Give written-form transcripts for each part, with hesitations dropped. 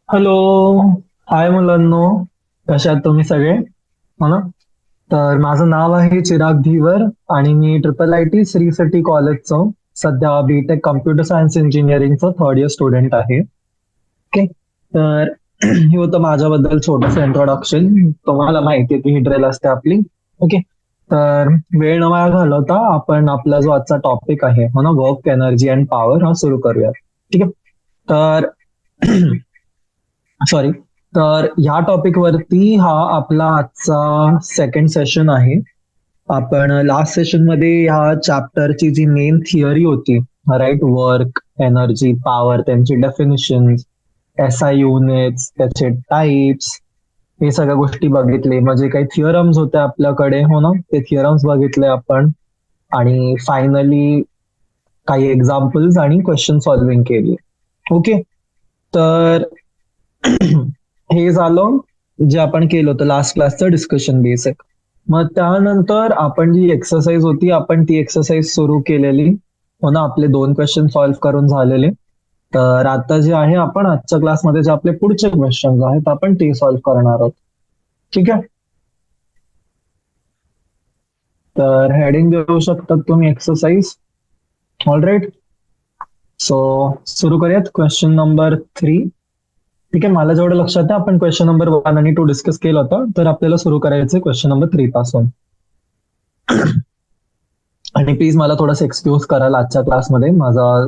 Hello. हाय मुलांनो. कशा आहात तुम्ही सगळे? हो ना. तर माझं नाव आहे चिराग धीवर आणि मी triple I T Shri city कॉलेजचं सध्या बीटेक कम्प्युटर सायन्स इंजिनिअरिंगचं थर्ड इयर स्टुडंट आहे. ओके. तर हे होतं माझ्याबद्दल छोटंसं इंट्रोडक्शन. तुम्हाला माहिती आहे की ही ड्रिल असते आपली. ओके. तर वेळ न वाया घालवता आपण आपला जो आजचा टॉपिक आहे हो ना, वर्क एनर्जी अँड पॉवर, हा सुरू करूया. ठीक आहे. तर सॉरी. तर ह्या टॉपिक वरती हा आपला आजचा सेकंड सेशन आहे. आपण लास्ट सेशन मध्ये ह्या चॅप्टरची जी मेन थिअरी होती, राईट, वर्क एनर्जी पॉवर, त्यांची डेफिनेशन, एस आय युनिट्स, त्याचे टाइप्स, हे सगळ्या गोष्टी बघितले. म्हणजे काही थिअरम्स होते आपल्याकडे हो ना, ते थिअरम्स बघितले आपण. आणि फायनली काही एक्झाम्पल्स आणि क्वेश्चन सॉल्विंग केली. ओके. तर हे झालं जे आपण केलं होतं लास्ट क्लासचं डिस्कशन बेसिक. मग त्यानंतर आपण जी एक्सरसाइज होती, आपण ती एक्सरसाइज सुरू केलेली हो ना, आपले 2 क्वेश्चन सॉल्व्ह करून झालेले. तर आता जे आहे, आपण आजच्या क्लासमध्ये जे आपले पुढचे क्वेश्चन आहेत आपण ते सॉल्व्ह करणार आहोत. ठीक आहे. तर हेडिंग देऊ शकतात तुम्ही एक्सरसाइज. All right. सो सुरू करूयात क्वेश्चन नंबर 3. ठीक आहे. मला जेवढं लक्षात आहे, आपण क्वेश्चन नंबर 1 आणि 2 डिस्कस केलं होतं. तर आपल्याला सुरू करायचं क्वेश्चन नंबर 3 पासून. आणि प्लीज मला थोडंसं एक्सक्यूज कराल, आजच्या क्लासमध्ये माझा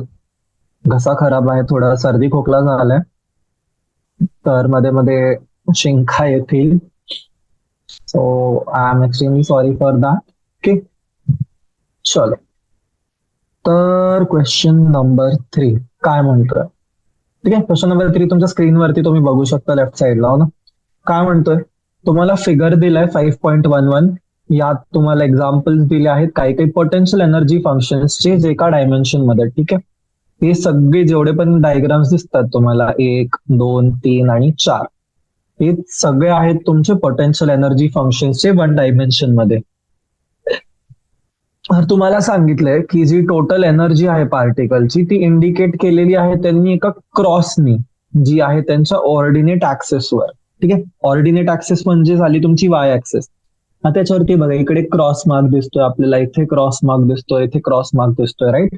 घसा खराब आहे, थोडा सर्दी खोकला झालाय, तर मध्ये मध्ये शिंका येतील. So I am extremely sorry for that. Okay. चलो. तर क्वेश्चन नंबर 3 काय म्हणतोय? ठीक आहे. क्वेश्चन नंबर 3 तुमच्या स्क्रीनवरती तुम्ही बघू शकता लेफ्ट साईडला, हो ना. काय म्हणतोय? तुम्हाला फिगर दिलाय 5.11. यात तुम्हाला एक्झाम्पल्स दिले आहेत काही काही पोटेन्शियल एनर्जी फंक्शन्सचे, जे एका डायमेन्शन मध्ये. ठीक आहे. हे सगळे जेवढे पण डायग्राम्स दिसतात तुम्हाला, 1, 2, 3 आणि 4, हे सगळे आहेत तुमचे पोटेन्शियल एनर्जी फंक्शन्सचे 1 डायमेन्शन मध्ये. तर तुम्हाला सांगितलंय की जी टोटल एनर्जी आहे पार्टिकलची, ती इंडिकेट केलेली आहे त्यांनी एका क्रॉसनी, जी आहे त्यांच्या ऑर्डिनेट ऍक्सेसवर. ठीक आहे. ऑर्डिनेट ऍक्सेस म्हणजे झाली तुमची वाय ऍक्सेस. हा त्याच्यावरती बघा, इकडे क्रॉस मार्क दिसतोय आपल्याला, इथे क्रॉस मार्क दिसतोय, इथे क्रॉस मार्क दिसतोय, राईट.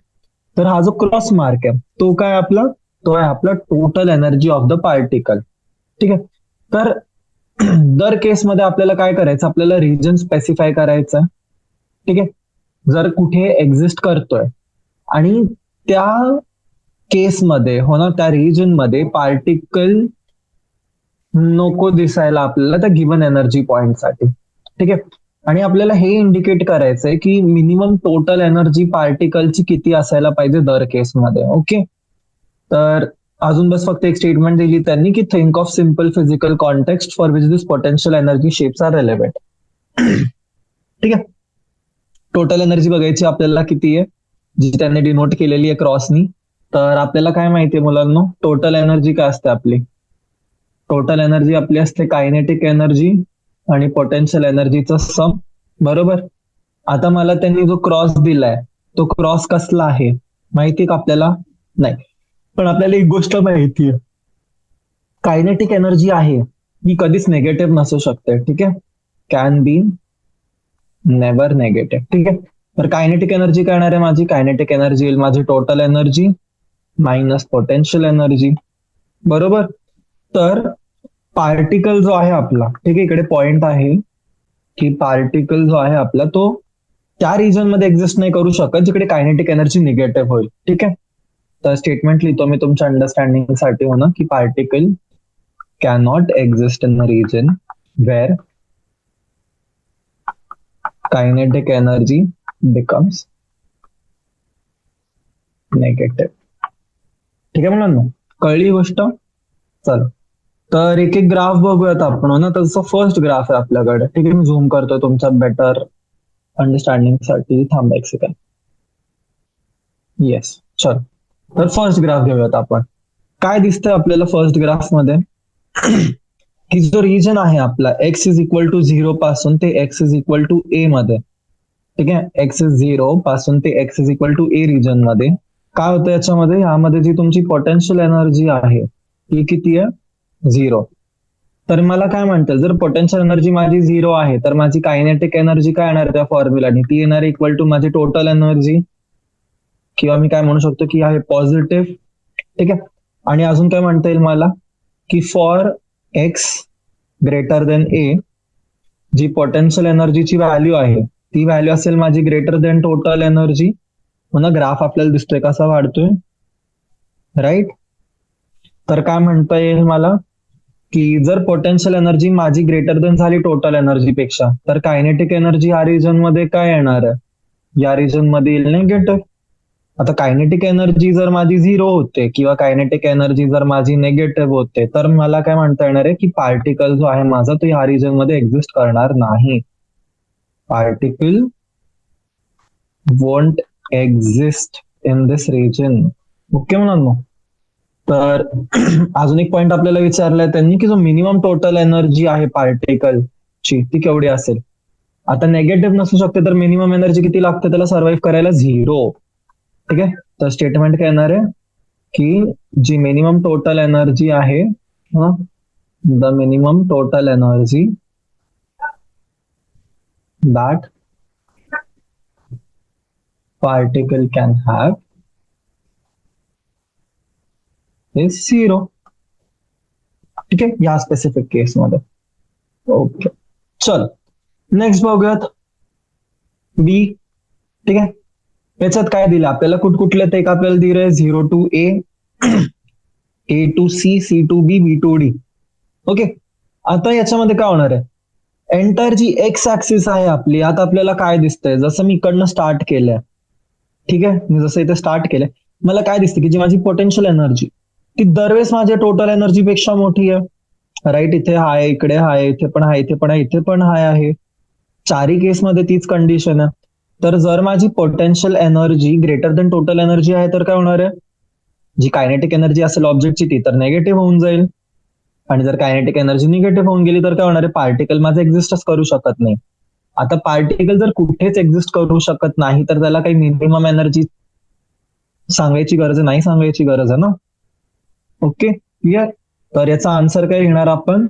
तर हा जो क्रॉस मार्क आहे तो काय आपला, तो आहे आपला total energy of the particle. ठीक आहे. तर दर केसमध्ये आपल्याला काय करायचं, आपल्याला रिजन स्पेसिफाय करायचं. ठीक आहे. जर कुठे एक्झिस्ट करतोय आणि त्या केसमध्ये हो ना, त्या रिजन मध्ये पार्टिकल नको दिसायला आपल्याला त्या गिवन एनर्जी पॉइंटसाठी. ठीक आहे. आणि आपल्याला हे इंडिकेट करायचंय की मिनिमम टोटल एनर्जी पार्टिकलची किती असायला पाहिजे दर केसमध्ये. ओके. तर अजून बस फक्त एक स्टेटमेंट दिली त्यांनी की think of simple physical context for which this potential energy shapes are relevant. ठीक आहे. टोटल एनर्जी बघायची आपल्याला किती आहे, जी त्यांनी डिनोट केलेली आहे क्रॉसनी. तर आपल्याला काय माहितीये मुलांनो, टोटल एनर्जी काय असते आपली? टोटल एनर्जी आपली असते कायनेटिक एनर्जी आणि पोटेन्शियल एनर्जीचा सम. बरोबर. आता मला त्यांनी जो क्रॉस दिलाय, तो क्रॉस कसला आहे माहिती का आपल्याला? नाही. पण आपल्याला एक गोष्ट माहितीये, कायनेटिक एनर्जी आहे ही कधीच निगेटिव्ह नसू शकते. ठीक आहे. Can be never negative. ठीक आहे. तर कायनेटिक एनर्जी काय येणार आहे माझी? कायनेटिक एनर्जी येईल माझी total energy minus potential energy. बरोबर. तर पार्टिकल जो आहे आपला, ठीक आहे, इकडे पॉइंट आहे की पार्टिकल जो आहे आपला, तो त्या रिजन मध्ये एक्झिस्ट नाही करू शकत जिकडे कायनेटिक एनर्जी निगेटिव्ह होईल. ठीक आहे. तर स्टेटमेंट लिहितो मी तुमच्या अंडरस्टँडिंग साठी हो ना, की particle cannot exist in a region where kinetic energy becomes negative. ठीक आहे मुलांना, कळली गोष्ट? चल. तर एक एक ग्राफ बघूयात आपण हो ना. तसं फर्स्ट ग्राफ आहे आपल्याकडे. ठीक आहे. मी झूम करतोय तुमच्या बेटर अंडरस्टँडिंग साठी. थांबा एक सेकंड. येस. चल. तर फर्स्ट ग्राफ घेऊयात आपण. काय दिसतंय आपल्याला फर्स्ट ग्राफ मध्ये? की जो रिजन आहे आपला एक्स इज इक्वल टू 0 पासून ते x is equal to a मध्ये. ठीक आहे. एक्स इज 0 पासून ते x is equal to a region मध्ये काय होतं याच्यामध्ये? यामध्ये जी तुमची पोटेन्शियल एनर्जी आहे ती किती आहे? झिरो. तर मला काय म्हणतात, जर पोटेन्शियल एनर्जी माझी झिरो आहे तर माझी कायनेटिक एनर्जी काय येणार त्या फॉर्म्युलानी, ती येणार इक्वल टू माझी टोटल एनर्जी, किंवा मी काय म्हणू शकतो की आहे पॉझिटिव्ह. ठीक आहे. आणि अजून काय म्हणता येईल मला, की for x greater than a जी पोटेन्शियल एनर्जीची व्हॅल्यू आहे ती व्हॅल्यू असेल माझी ग्रेटर देन टोटल एनर्जी. म्हणून ग्राफ आपल्याला दिसतोय कसा वाढतोय, राईट. तर काय म्हणता येईल मला, की जर पोटेन्शियल एनर्जी माझी ग्रेटर देन झाली टोटल एनर्जी पेक्षा, तर कायनेटिक एनर्जी या रिजन मध्ये काय येणार आहे, या रिजन मध्ये येईल निगेटिव्ह. आता कायनेटिक एनर्जी जर माझी झिरो होते किंवा कायनेटिक एनर्जी जर माझी निगेटिव्ह होते, तर मला काय म्हणता येणार आहे, की पार्टिकल जो आहे माझा तो या रिजन मध्ये एक्झिस्ट करणार नाही. Particle won't exist in this region. Okay म्हणून तर अजून एक पॉइंट आपल्याला विचारलाय त्यांनी, की जो मिनिमम टोटल एनर्जी आहे पार्टिकलची ती केवढी असेल. आता नेगेटिव्ह नसू शकते, तर मिनिमम एनर्जी किती लागते त्याला सर्व्हाइव्ह करायला, झिरो. ठीक आहे. तर स्टेटमेंट काय येणार आहे, की जी मिनिमम टोटल एनर्जी आहे, the minimum total energy that particle can have is zero. ठीक आहे, या स्पेसिफिक केस मध्ये. ओके, चल नेक्स्ट बघूयात बी. ठीक आहे. याच्यात काय दिलं आपल्याला, कुठकुठले ते आपल्याला दिले, 0 to a, a to c, c to b, b to d. Okay. आता याच्यामध्ये काय होणार आहे, एंटायर जी एक्स ऍक्सिस आहे आपली, आता आपल्याला काय दिसतंय, जसं मी इकडनं स्टार्ट केलंय. ठीक आहे, मी जसं इथे स्टार्ट केलंय, मला काय दिसतं, की जी माझी पोटेन्शियल एनर्जी ती दरवेळेस माझ्या टोटल एनर्जी पेक्षा मोठी आहे. राईट, इथे हाय, इकडे हाय, इथे पण हाय, इथे पण आहे, इथे पण हाय आहे. चारही केसमध्ये तीच कंडिशन आहे. तर जर माझी potential energy greater than total energy आहे, तर काय होणार आहे, जी कायनेटिक एनर्जी असेल ऑब्जेक्टची ती तर नेगेटिव्ह होऊन जाईल. आणि जर कायनेटिक एनर्जी निगेटिव्ह होऊन गेली तर काय होणार आहे, पार्टिकल माझं एक्झिस्टच करू शकत नाही. आता पार्टिकल जर कुठेच एक्झिस्ट करू शकत नाही, तर त्याला काही मिनिमम एनर्जी सांगायची गरज आहे, नाही सांगायची गरज आहे ना. Okay, clear. तर याचा आन्सर काय घेणार आपण,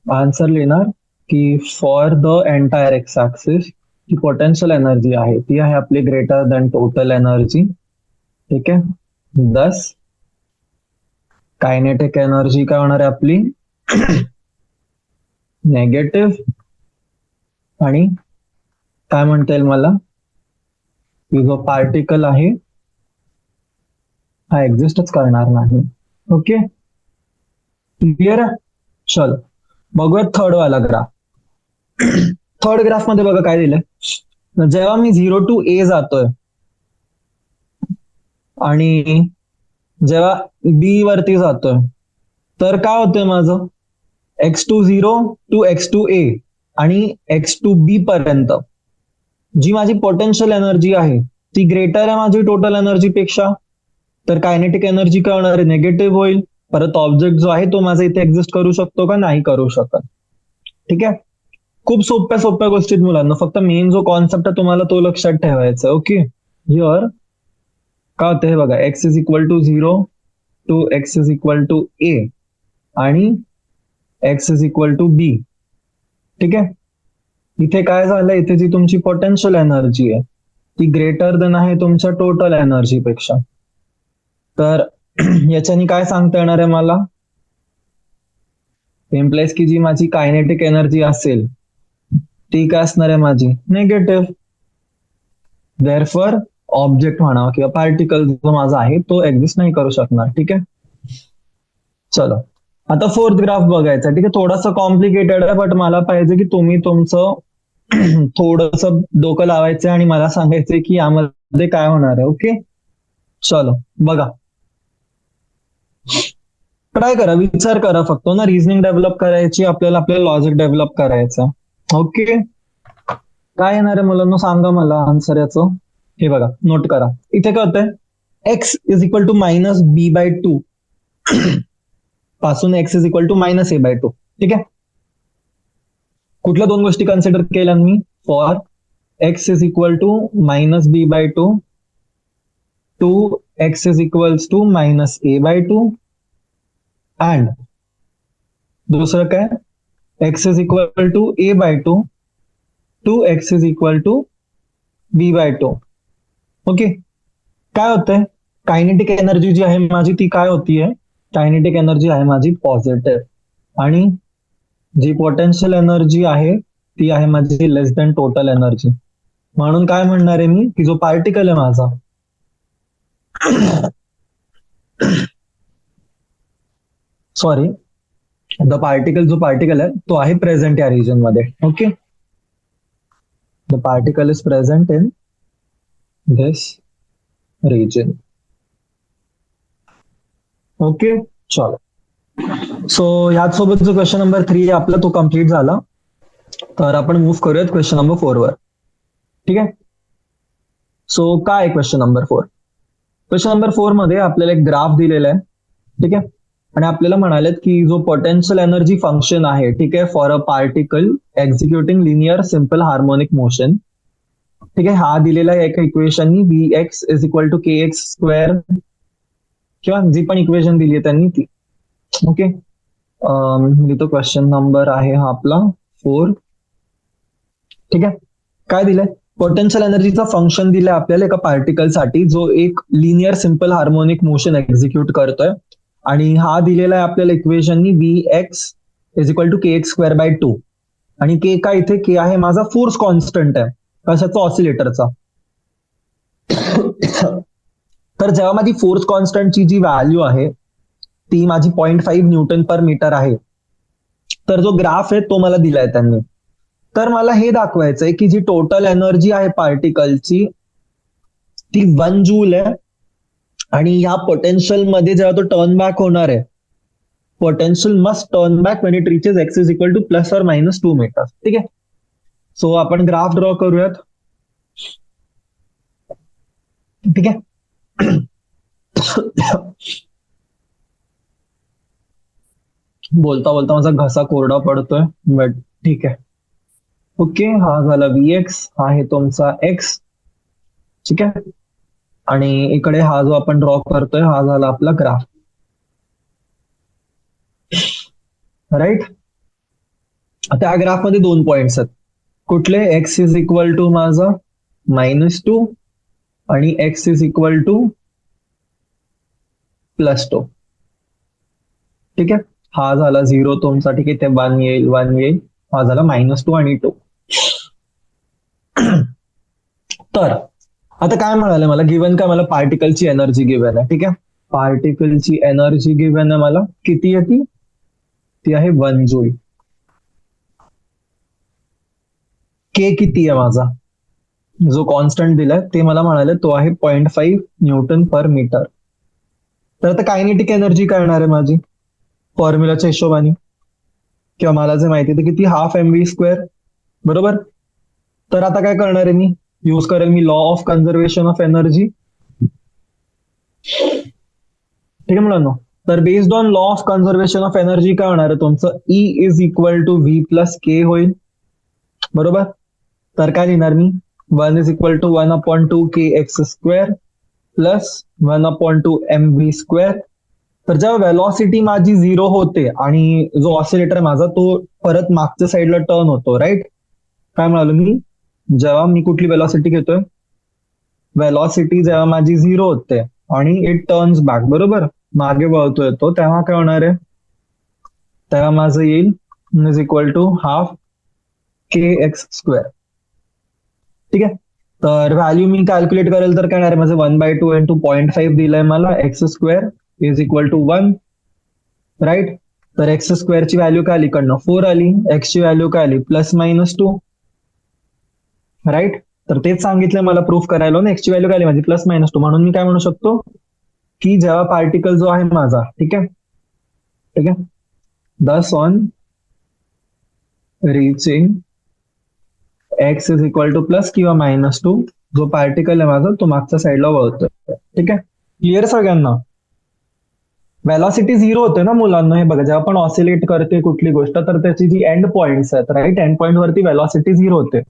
आन्सर लिहिणार की for the entire x axis जी पोटेन्शियल एनर्जी आहे ती आहे आपली ग्रेटर देन टोटल एनर्जी. ठीक आहे. दस कायनेटिक एनर्जी काय होणार आहे आपली, नेगेटिव्ह. आणि काय म्हणता येईल मला, की जो पार्टिकल आहे हा एक्झिस्टच करणार नाही. ओके, क्लिअर आहे. चल बघूयात थर्ड वाला ग्राफ. थर्ड ग्राफ मध्ये बघा काय दिलंय, जेव्हा मी 0 टू ए जातोय आणि जेव्हा बी वरती जातोय, तर काय होतंय माझं, X to zero to X to A आणि एक्स टू बी पर्यंत जी माझी पोटेन्शियल एनर्जी आहे ती ग्रेटर आहे माझी टोटल एनर्जी पेक्षा. तर कायनेटिक एनर्जी काय होणार आहे, निगेटिव्ह होईल. परत ऑब्जेक्ट जो आहे तो माझा इथे एक्झिस्ट करू शकतो का, नाही करू शकत. ठीक आहे. खूप सोप्या सोप्या गोष्टीत मुलांना, फक्त मेन जो कॉन्सेप्ट आहे तुम्हाला तो लक्षात ठेवायचा. ओके, हिअर काय होतं हे बघा, X is equal to zero to X is equal to A आणि X is equal to B. ठीक आहे. इथे काय झालं, इथे जी तुमची पोटेन्शियल एनर्जी आहे ती ग्रेटर देन आहे तुमच्या टोटल एनर्जी पेक्षा. तर याच्यानी काय सांगता येणार आहे मला, इम्प्लाइज की जी माझी कायनेटिक एनर्जी असेल ती काय असणार आहे माझी, निगेटिव्ह. देअरफॉर ऑब्जेक्ट म्हणा किंवा पार्टिकल जो माझा आहे तो एक्झिस्ट नाही करू शकणार. ठीक आहे. चलो आता फोर्थ ग्राफ बघायचा. ठीक आहे, थोडासा कॉम्प्लिकेटेड आहे, बट मला पाहिजे की तुम्ही तुमचं थोडस डोकं लावायचं आणि मला सांगायचंय की यामध्ये काय होणार आहे. ओके, चलो बघा, ट्राय करा, विचार करा फक्त ना, रिझनिंग डेव्हलप करायची आपल्याला, लॉजिक डेव्हलप करायचं. ओके, काय येणार आहे मुलांना सांगा मला आन्सर याचं. हे बघा, नोट करा, इथे काय होतंय, X is equal to minus B by two पासून X is equal to minus A by two. ठीक आहे. कुठल्या दोन गोष्टी कन्सिडर केल्या मी, for X is equal to minus B by two to X is equals to minus A by two and दुसरं काय, X is equal to A by two to X is equal to B by two. Okay, काय होतंय, kinetic energy जी आहे माझी ती काय होतीये, kinetic energy आहे माझी पॉझिटिव्ह, आणि जी पोटेन्शियल एनर्जी आहे ती आहे माझी लेस दॅन टोटल एनर्जी. म्हणून काय म्हणणार आहे मी, की जो पार्टिकल आहे माझा सॉरी द पार्टिकल, जो पार्टिकल आहे तो आहे प्रेझेंट या रिजन मध्ये. Okay, the particle is present in this region. Okay, चलो. सो ह्याच सोबत जो क्वेश्चन नंबर 3 आहे आपला तो कम्प्लीट झाला. तर आपण मूव्ह करूयात क्वेश्चन नंबर 4 वर. ठीक आहे. सो काय आहे क्वेश्चन नंबर 4? क्वेश्चन नंबर 4 मध्ये आपल्याला एक ग्राफ दिलेला आहे. ठीक आहे, आणि आपल्याला म्हणालेत की जो पोटेन्शियल एनर्जी फंक्शन आहे, ठीक आहे, for a particle executing linear simple harmonic motion. ठीक आहे, हा दिलेला आहे एका इक्वेशननी, B X is equal to K x square, किंवा जी पण इक्वेशन दिली आहे त्यांनी ती. ओके, तो क्वेश्चन नंबर आहे हा आपला 4. ठीक आहे, काय दिलंय, पोटेन्शियल एनर्जीचा फंक्शन दिलाय आपल्याला एका पार्टिकलसाठी जो एक linear simple harmonic motion execute करतोय, आणि हा दिलेला आहे आपल्याला इक्वेशननी B X is equal to K x square by two. आणि के काय, इथे के आहे माझा फोर्स कॉन्स्टंट आहे, कशाचा, ऑसिलेटरचा. तर जेव्हा माझी फोर्स कॉन्स्टंटची जी व्हॅल्यू आहे ती माझी 0.5 न्यूटन पर मीटर आहे, तर जो ग्राफ आहे तो मला दिलाय त्यांनी. तर मला हे दाखवायचंय की जी टोटल एनर्जी आहे पार्टिकलची ती 1 जूल आहे, आणि ह्या पोटेन्शियल मध्ये जेव्हा तो टर्न बॅक होणार आहे, potential must turn back when it reaches x is equal to plus और मायनस 2 मीटर. ठीक आहे, सो आपण ग्राफ ड्रॉ करूयात. ठीक आहे, बोलता बोलता माझा घसा कोरडा पडतोय, बट ठीक आहे. ओके, हा झाला Vx, हा आहे तुमचा एक्स. ठीक आहे, आणि इकडे हा जो आपण ड्रॉ करतोय हा झाला आपला ग्राफ. राईट, आता या ग्राफ मध्ये 2 पॉइंट्स आहेत. कुठले, एक्स इज इक्वल टू माझा -2 आणि एक्स इज इक्वल टू +2. ठीक आहे, हा झाला 0 तुमचा. ठीक आहे, ते 1 येईल 1 येईल, हा झाला -2 आणि 2. तर आता काय म्हणाले मला, गिव्हन काय, मला पार्टिकलची एनर्जी गिव्हन आहे. ठीक आहे, पार्टिकलची एनर्जी गिव्हन आहे मला, किती आहे ती आहे 1 जूल. के किती आहे माझा, जो कॉन्स्टंट दिलाय ते मला म्हणाले तो आहे 0.5 न्यूटन पर मीटर. तर आता कायनेटिक एनर्जी काय येणार आहे माझी फॉर्म्युलाच्या हिशोबाने, किंवा मला जे माहिती आहे किती, हाफ mv², बरोबर. तर आता काय करणार आहे मी, यूज करेल मी law of conservation of energy. ठीक आहे मुलांनो, तर based on law of conservation of energy काय होणार आहे तुमचं, E is equal to V plus K होईल, बरोबर. तर काय लिहिणार मी, 1 is equal to 1/2 K x square plus 1/2 mv². तर जेव्हा वेलॉसिटी माझी 0 होते आणि जो ऑसिलेटर माझा तो परत मागच्या साईडला टर्न होतो, राईट. काय म्हणालो मी, जेव्हा मी कुठली वेलॉसिटी घेतोय, वेलॉसिटी जेव्हा माझी 0 होते आणि इट टर्न्स बॅक, बरोबर, मागे वळतोय तो, तेव्हा काय होणार आहे, तेव्हा माझं येईल is equal to half k x square. ठीक आहे, तर व्हॅल्यू मी कॅल्क्युलेट करेल तर काय येणार आहे माझं, 1/2 इंटू 0.5 दिलंय मला, x square is equal to 1, right. तर एक्स स्क्वेअरची व्हॅल्यू काय आली, इकडनं 4 आली, एक्सची व्हॅल्यू काय आली, +-2, राईट. तर तेच सांगितलं मला प्रूफ करायला ना, एक्सची व्हॅल्यू काय आली माझी +-2. म्हणून मी काय म्हणू शकतो की जेव्हा पार्टिकल जो आहे माझा, ठीक आहे, ठीक आहे, दस on reaching x is equal to plus किंवा -2, जो पार्टिकल आहे माझा तो मागच्या साईडला वळतोय. ठीक आहे, क्लिअर सगळ्यांना. वेलॉसिटी 0 होते ना मुलांना, हे बघा, जेव्हा आपण ऑसिलेट करते कुठली गोष्ट तर त्याची जी एंड पॉइंट्स आहेत, राईट, एंड पॉइंट वरती वेलॉसिटी 0 होते.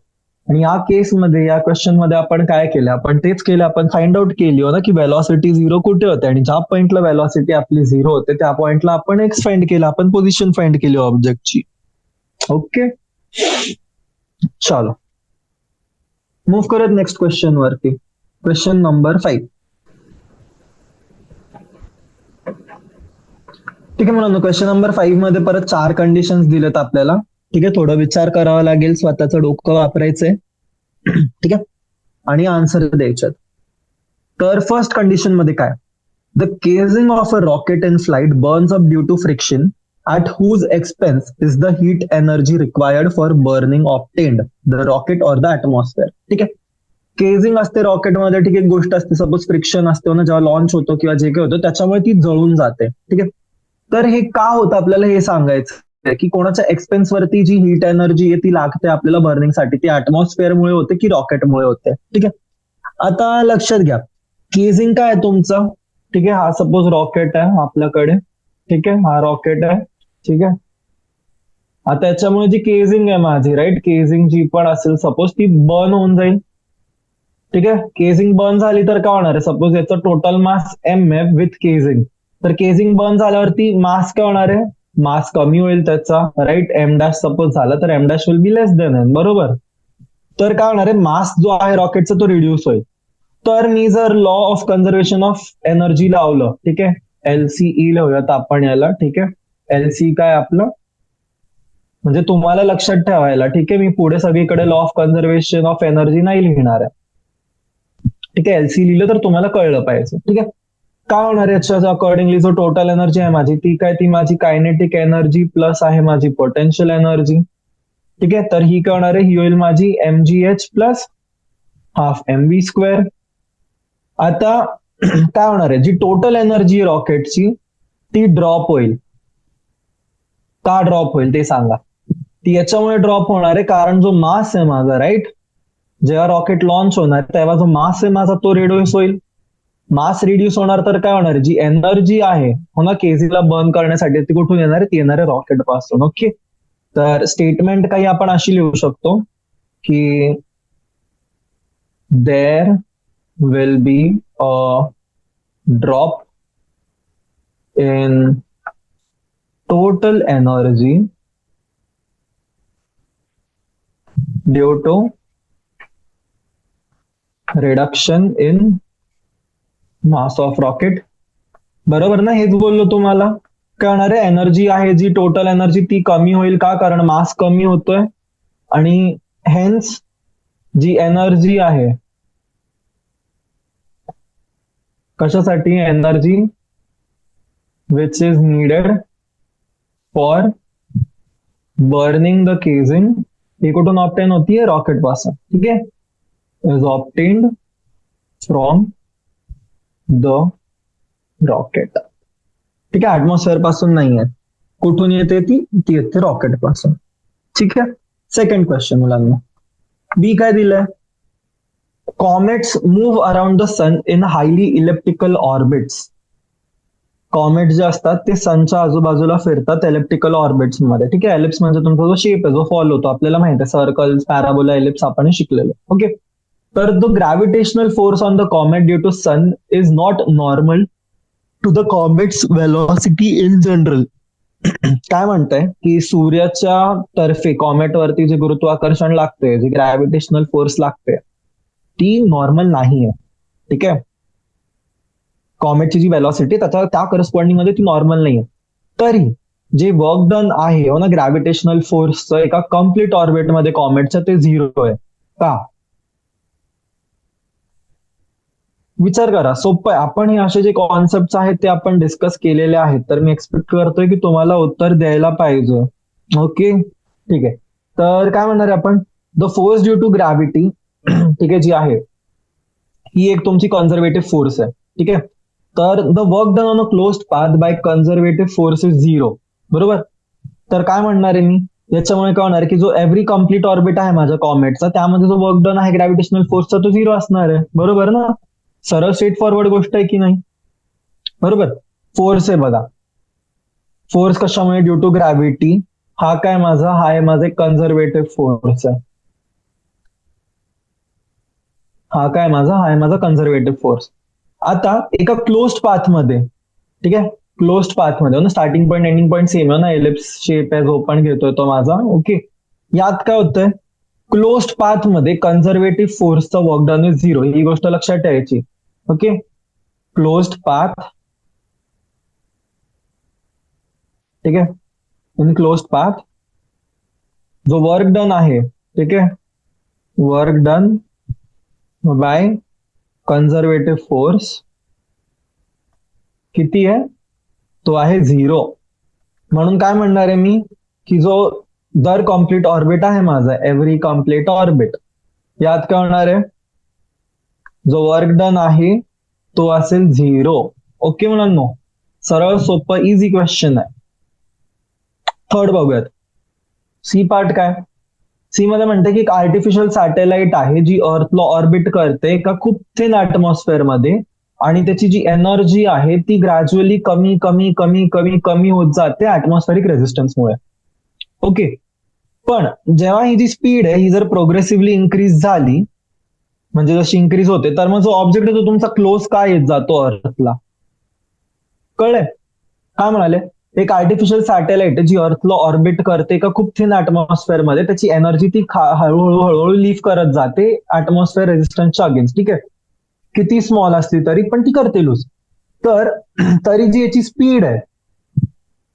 आणि या केसमध्ये या क्वेश्चन मध्ये आपण काय केलं, आपण तेच केलं, आपण फाइंड आउट केली हो ना की व्हेलॉसिटी झिरो कुठे होते, आणि ज्या पॉइंटला व्हेलॉसिटी आपली झिरो होते त्या पॉइंटला आपण एक्स फाइंड केला, आपण पोझिशन फाइंड केली ऑब्जेक्टची. ओके, चलो मूव्ह करत नेक्स्ट क्वेश्चन वरती. Question number 5. ठीक आहे मुलांनो, क्वेश्चन नंबर 5 मध्ये परत 4 कंडिशन्स दिलेत आपल्याला. ठीक आहे, थोडा विचार करावा लागेल, स्वतःचं डोकं वापरायचंय. ठीक आहे, आणि आन्सर द्यायच्यात. तर फर्स्ट कंडिशन मध्ये काय, the casing of a rocket in flight burns up due to friction at whose expense is the heat energy required for burning obtained the rocket or the atmosphere. ठीक आहे, केजिंग असते रॉकेटमध्ये, ठीक आहे, गोष्ट असते, सपोज फ्रिक्शन असतो ना जेव्हा लॉन्च होतो किंवा जे काही होतं त्याच्यामुळे ती जळून जाते. ठीक आहे, तर हे का होतं आपल्याला हे सांगायचं की कोणाच्या एक्सपेन्स वरती जी हीट एनर्जी आहे ती लागते आपल्याला बर्निंगसाठी, ती ऍटमॉस्फिअरमुळे होते की रॉकेटमुळे होते. ठीक आहे, आता लक्षात घ्या, केजिंग काय आहे तुमचं, ठीक आहे, हा सपोज रॉकेट आहे आपल्याकडे, ठीक आहे, हा रॉकेट आहे. ठीक आहे, आता त्याच्यामुळे जी केजिंग आहे माझी, राईट, केजिंग जी पण असेल सपोज ती बर्न होऊन जाईल. ठीक आहे, केजिंग बर्न झाली तर काय होणार आहे, सपोज याचं टोटल मास एम आहे विथ केजिंग, तर केजिंग बर्न झाल्यावरती मास काय होणार आहे, मास कमी होईल त्याचा, राईट, एम डॅश सपोज झाला तर m dash will be less than n, बरोबर. तर काय होणार आहे, मास जो आहे रॉकेटचा तो रिड्यूस होईल. तर मी जर law of conservation of energy लावलं, ठीक आहे, एलसीई लावूयात आपण याला. ठीक आहे, एलसी काय आपलं, म्हणजे तुम्हाला लक्षात ठेवायला, ठीक आहे, मी पुढे सगळीकडे law of conservation of energy नाही लिहिणार आहे. ठीक आहे, एलसी लिहिलं तर तुम्हाला कळलं पाहिजे. ठीक आहे, काय होणार याच्या अकॉर्डिंगली जो टोटल एनर्जी आहे माझी ती काय, ती माझी कायनेटिक एनर्जी प्लस आहे माझी पोटेन्शियल एनर्जी. ठीक आहे, तर ही काय होणार आहे, ही होईल माझी mgh plus half mv square. आता काय होणार आहे, जी टोटल एनर्जी रॉकेटची ती ड्रॉप होईल. का ड्रॉप होईल ते सांगा. ती याच्यामुळे ड्रॉप होणार आहे कारण जो मास आहे माझा, राईट, जेव्हा रॉकेट लॉन्च होणार तेव्हा जो मास आहे माझा तो रिड्यूस होईल. मास रिड्यूस होणार तर काय होणार, जी एनर्जी आहे हो ना केजीला बर्न करण्यासाठी ती कुठून येणार आहे, ती येणार आहे रॉकेट पासून. ओके, तर स्टेटमेंट काही आपण अशी लिहू शकतो की there will be a drop in total energy due to reduction in mass of rocket. बरोबर ना, हेच बोललो तुम्हाला. काय होणार आहे, एनर्जी आहे जी टोटल एनर्जी ती कमी होईल, का, कारण मास कमी होतोय, आणि हेन्स जी एनर्जी आहे, कशासाठी, energy which is needed for burning the casing, ही कुठून ऑप्टेन होतीये, रॉकेट पासून. ठीक आहे, is obtained from the rocket. ठीक आहे, ऍटमॉस्फेअर पासून नाही आहे, कुठून येते ती येते रॉकेट पासून. ठीक आहे, सेकंड क्वेश्चन मुलांना, बी काय दिलंय, comets move around the sun in highly elliptical orbits. Comet जे असतात ते सनच्या आजूबाजूला फिरतात एलिप्टिकल ऑर्बिट्स मध्ये. ठीक आहे, एलिप्स म्हणजे तुमचा जो शेप आहे जो फॉलो होतो आपल्याला माहिती आहे, सर्कल्स, पॅराबोला, एलिप्स आपण शिकलेलो. ओके, तर the gravitational force on the comet due to sun is not normal to the comet's velocity in general. काय म्हणतंय की सूर्याच्या तर्फे कॉमेटवरती जे गुरुत्वाकर्षण लागते, जी ग्रॅव्हिटेशनल फोर्स लागते ती नॉर्मल नाहीये. ठीक आहे, कॉमेटची जी व्हेलॉसिटी त्याच्या त्या करस्पॉन्डिंग मध्ये ती नॉर्मल नाहीये. तरी जे वर्क डन आहे हो ना ग्रॅव्हिटेशनल फोर्सचं एका कम्प्लीट ऑर्बिटमध्ये कॉमेटचं ते झिरो आहे. का, विचार करा, सोपं आहे. आपण हे असे जे कॉन्सेप्ट आहेत ते आपण डिस्कस केलेले आहेत, तर मी एक्सपेक्ट करतोय की तुम्हाला उत्तर द्यायला पाहिजे. ओके, ठीक आहे, तर काय म्हणणार आहे आपण, the force due to gravity, ठीक आहे, जी आहे ही एक तुमची कन्झर्वेटिव्ह फोर्स आहे. ठीक आहे, तर the work done on a closed path by conservative force is zero. बरोबर, तर काय म्हणणार आहे मी, याच्यामुळे काय होणार आहे की जो एव्हरी कम्प्लीट ऑर्बिट आहे माझ्या कॉमेटचा त्यामध्ये जो वर्क डन आहे ग्रॅव्हिटेशनल फोर्सचा तो झिरो असणार आहे. बरोबर ना, सरळ स्ट्रेट फॉरवर्ड गोष्ट आहे की नाही. बरोबर, फोर्स आहे बघा, फोर्स कशामुळे, ड्यू टू ग्रॅव्हिटी. हा काय माझा, हा आहे माझा कन्झर्वेटिव्ह फोर्स आहे. हा काय माझा, हा आहे माझा कन्झर्वेटिव्ह फोर्स. आता एका क्लोज्ड पाथ मध्ये, ठीक आहे, क्लोज्ड पाथ मध्ये ना, starting point ending point same आहे ना, एलिप्स शेप आहे जो पण घेतोय तो माझा. ओके, यात काय होतंय, क्लोज्ड पाथ मध्ये कन्झर्वेटिव्ह फोर्सचं वर्क डन इज 0, ही गोष्ट लक्षात ठेवायची. ओके, क्लोज्ड पाथ, ठीक आहे, इन क्लोज्ड पाथ जो वर्क डन आहे, ठीक आहे, work done bye conservative force किती आहे, तो आहे 0. म्हणून काय म्हणणार आहे मी, की जो दर कॉम्प्लीट ऑर्बिट आहे माझा, एव्हरी कम्प्लीट ऑर्बिट, यात काय होणार आहे, जो वर्क डन आहे तो असेल 0. ओके मुलांनो, सरळ सोपं इझी क्वेश्चन आहे. थर्ड बघूयात. सी पार्ट काय, सी मध्ये म्हणते की एक आर्टिफिशियल सॅटेलाइट आहे जी अर्थला ऑर्बिट करते एका खूप थिन ऍटमॉस्फिअर मध्ये, आणि त्याची जी एनर्जी आहे ती ग्रॅज्युअली कमी कमी कमी कमी कमी होत जाते ऍटमॉस्फेरिक रेझिस्टन्समुळे. ओके, पण जेव्हा ही जी स्पीड आहे ही जर प्रोग्रेसिव्हली इन्क्रीज झाली, म्हणजे जशी इन्क्रीज होते, तर मग जो ऑब्जेक्ट आहे तो तुमचा क्लोज काय येत जातो अर्थला. कळलंय काय म्हणाले, एक आर्टिफिशियल सॅटेलाइट जी अर्थला ऑर्बिट करते का खूप थिन ऍटमॉस्फेअर मध्ये, त्याची एनर्जी ती हळूहळू हळूहळू लिव्ह करत जाते ऍटमॉस्फेअर रेझिस्टन्सच्या अगेन्स्ट. ठीक आहे, किती स्मॉल असली तरी पण ती करते लूज. तर तरी जी याची स्पीड आहे,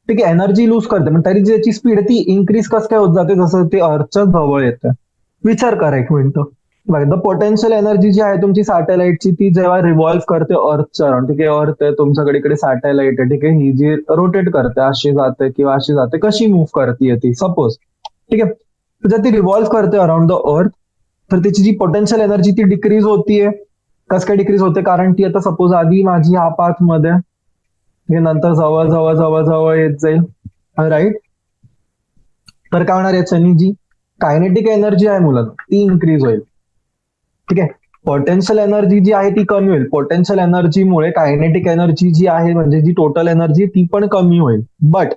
ठीक आहे, एनर्जी लूज करते पण तरी जी याची स्पीड आहे ती इन्क्रीज कसं काय होत जाते, जसं ते अर्थच्या जवळ येतं. विचार करा एक मिनिट. द पोटेन्शियल एनर्जी जी आहे तुमची सॅटेलाइटची, ती जेव्हा रिव्हॉल्व्ह करते अर्थच्या अराउंड, ठीक आहे, अर्थ आहे तुमच्याकडे, इकडे सॅटेलाइट आहे, ठीक आहे, ही जी रोटेट करते, अशी जाते किंवा अशी जाते, कशी मूव्ह करते ती सपोज, ठीक आहे, तर जर ती रिव्हॉल्व्ह करते अराउंड द अर्थ, तर त्याची जी पोटेन्शियल एनर्जी ती डिक्रीज होतीये. कसं काय डिक्रीज होते, कारण ती आता सपोज आधी माझी ह्या पाथ मध्ये, हे नंतर जवळ जवळ जवळ जवळ येत जाईल, राईट. तर काय होणार, याच्यानी जी कायनेटिक एनर्जी आहे मुलांना ती इन्क्रीज होईल. ठीक आहे, पोटेन्शियल एनर्जी जी आहे ती कमी होईल. पोटेन्शियल एनर्जीमुळे कायनेटिक एनर्जी जी आहे, म्हणजे जी टोटल एनर्जी ती पण कमी होईल. बट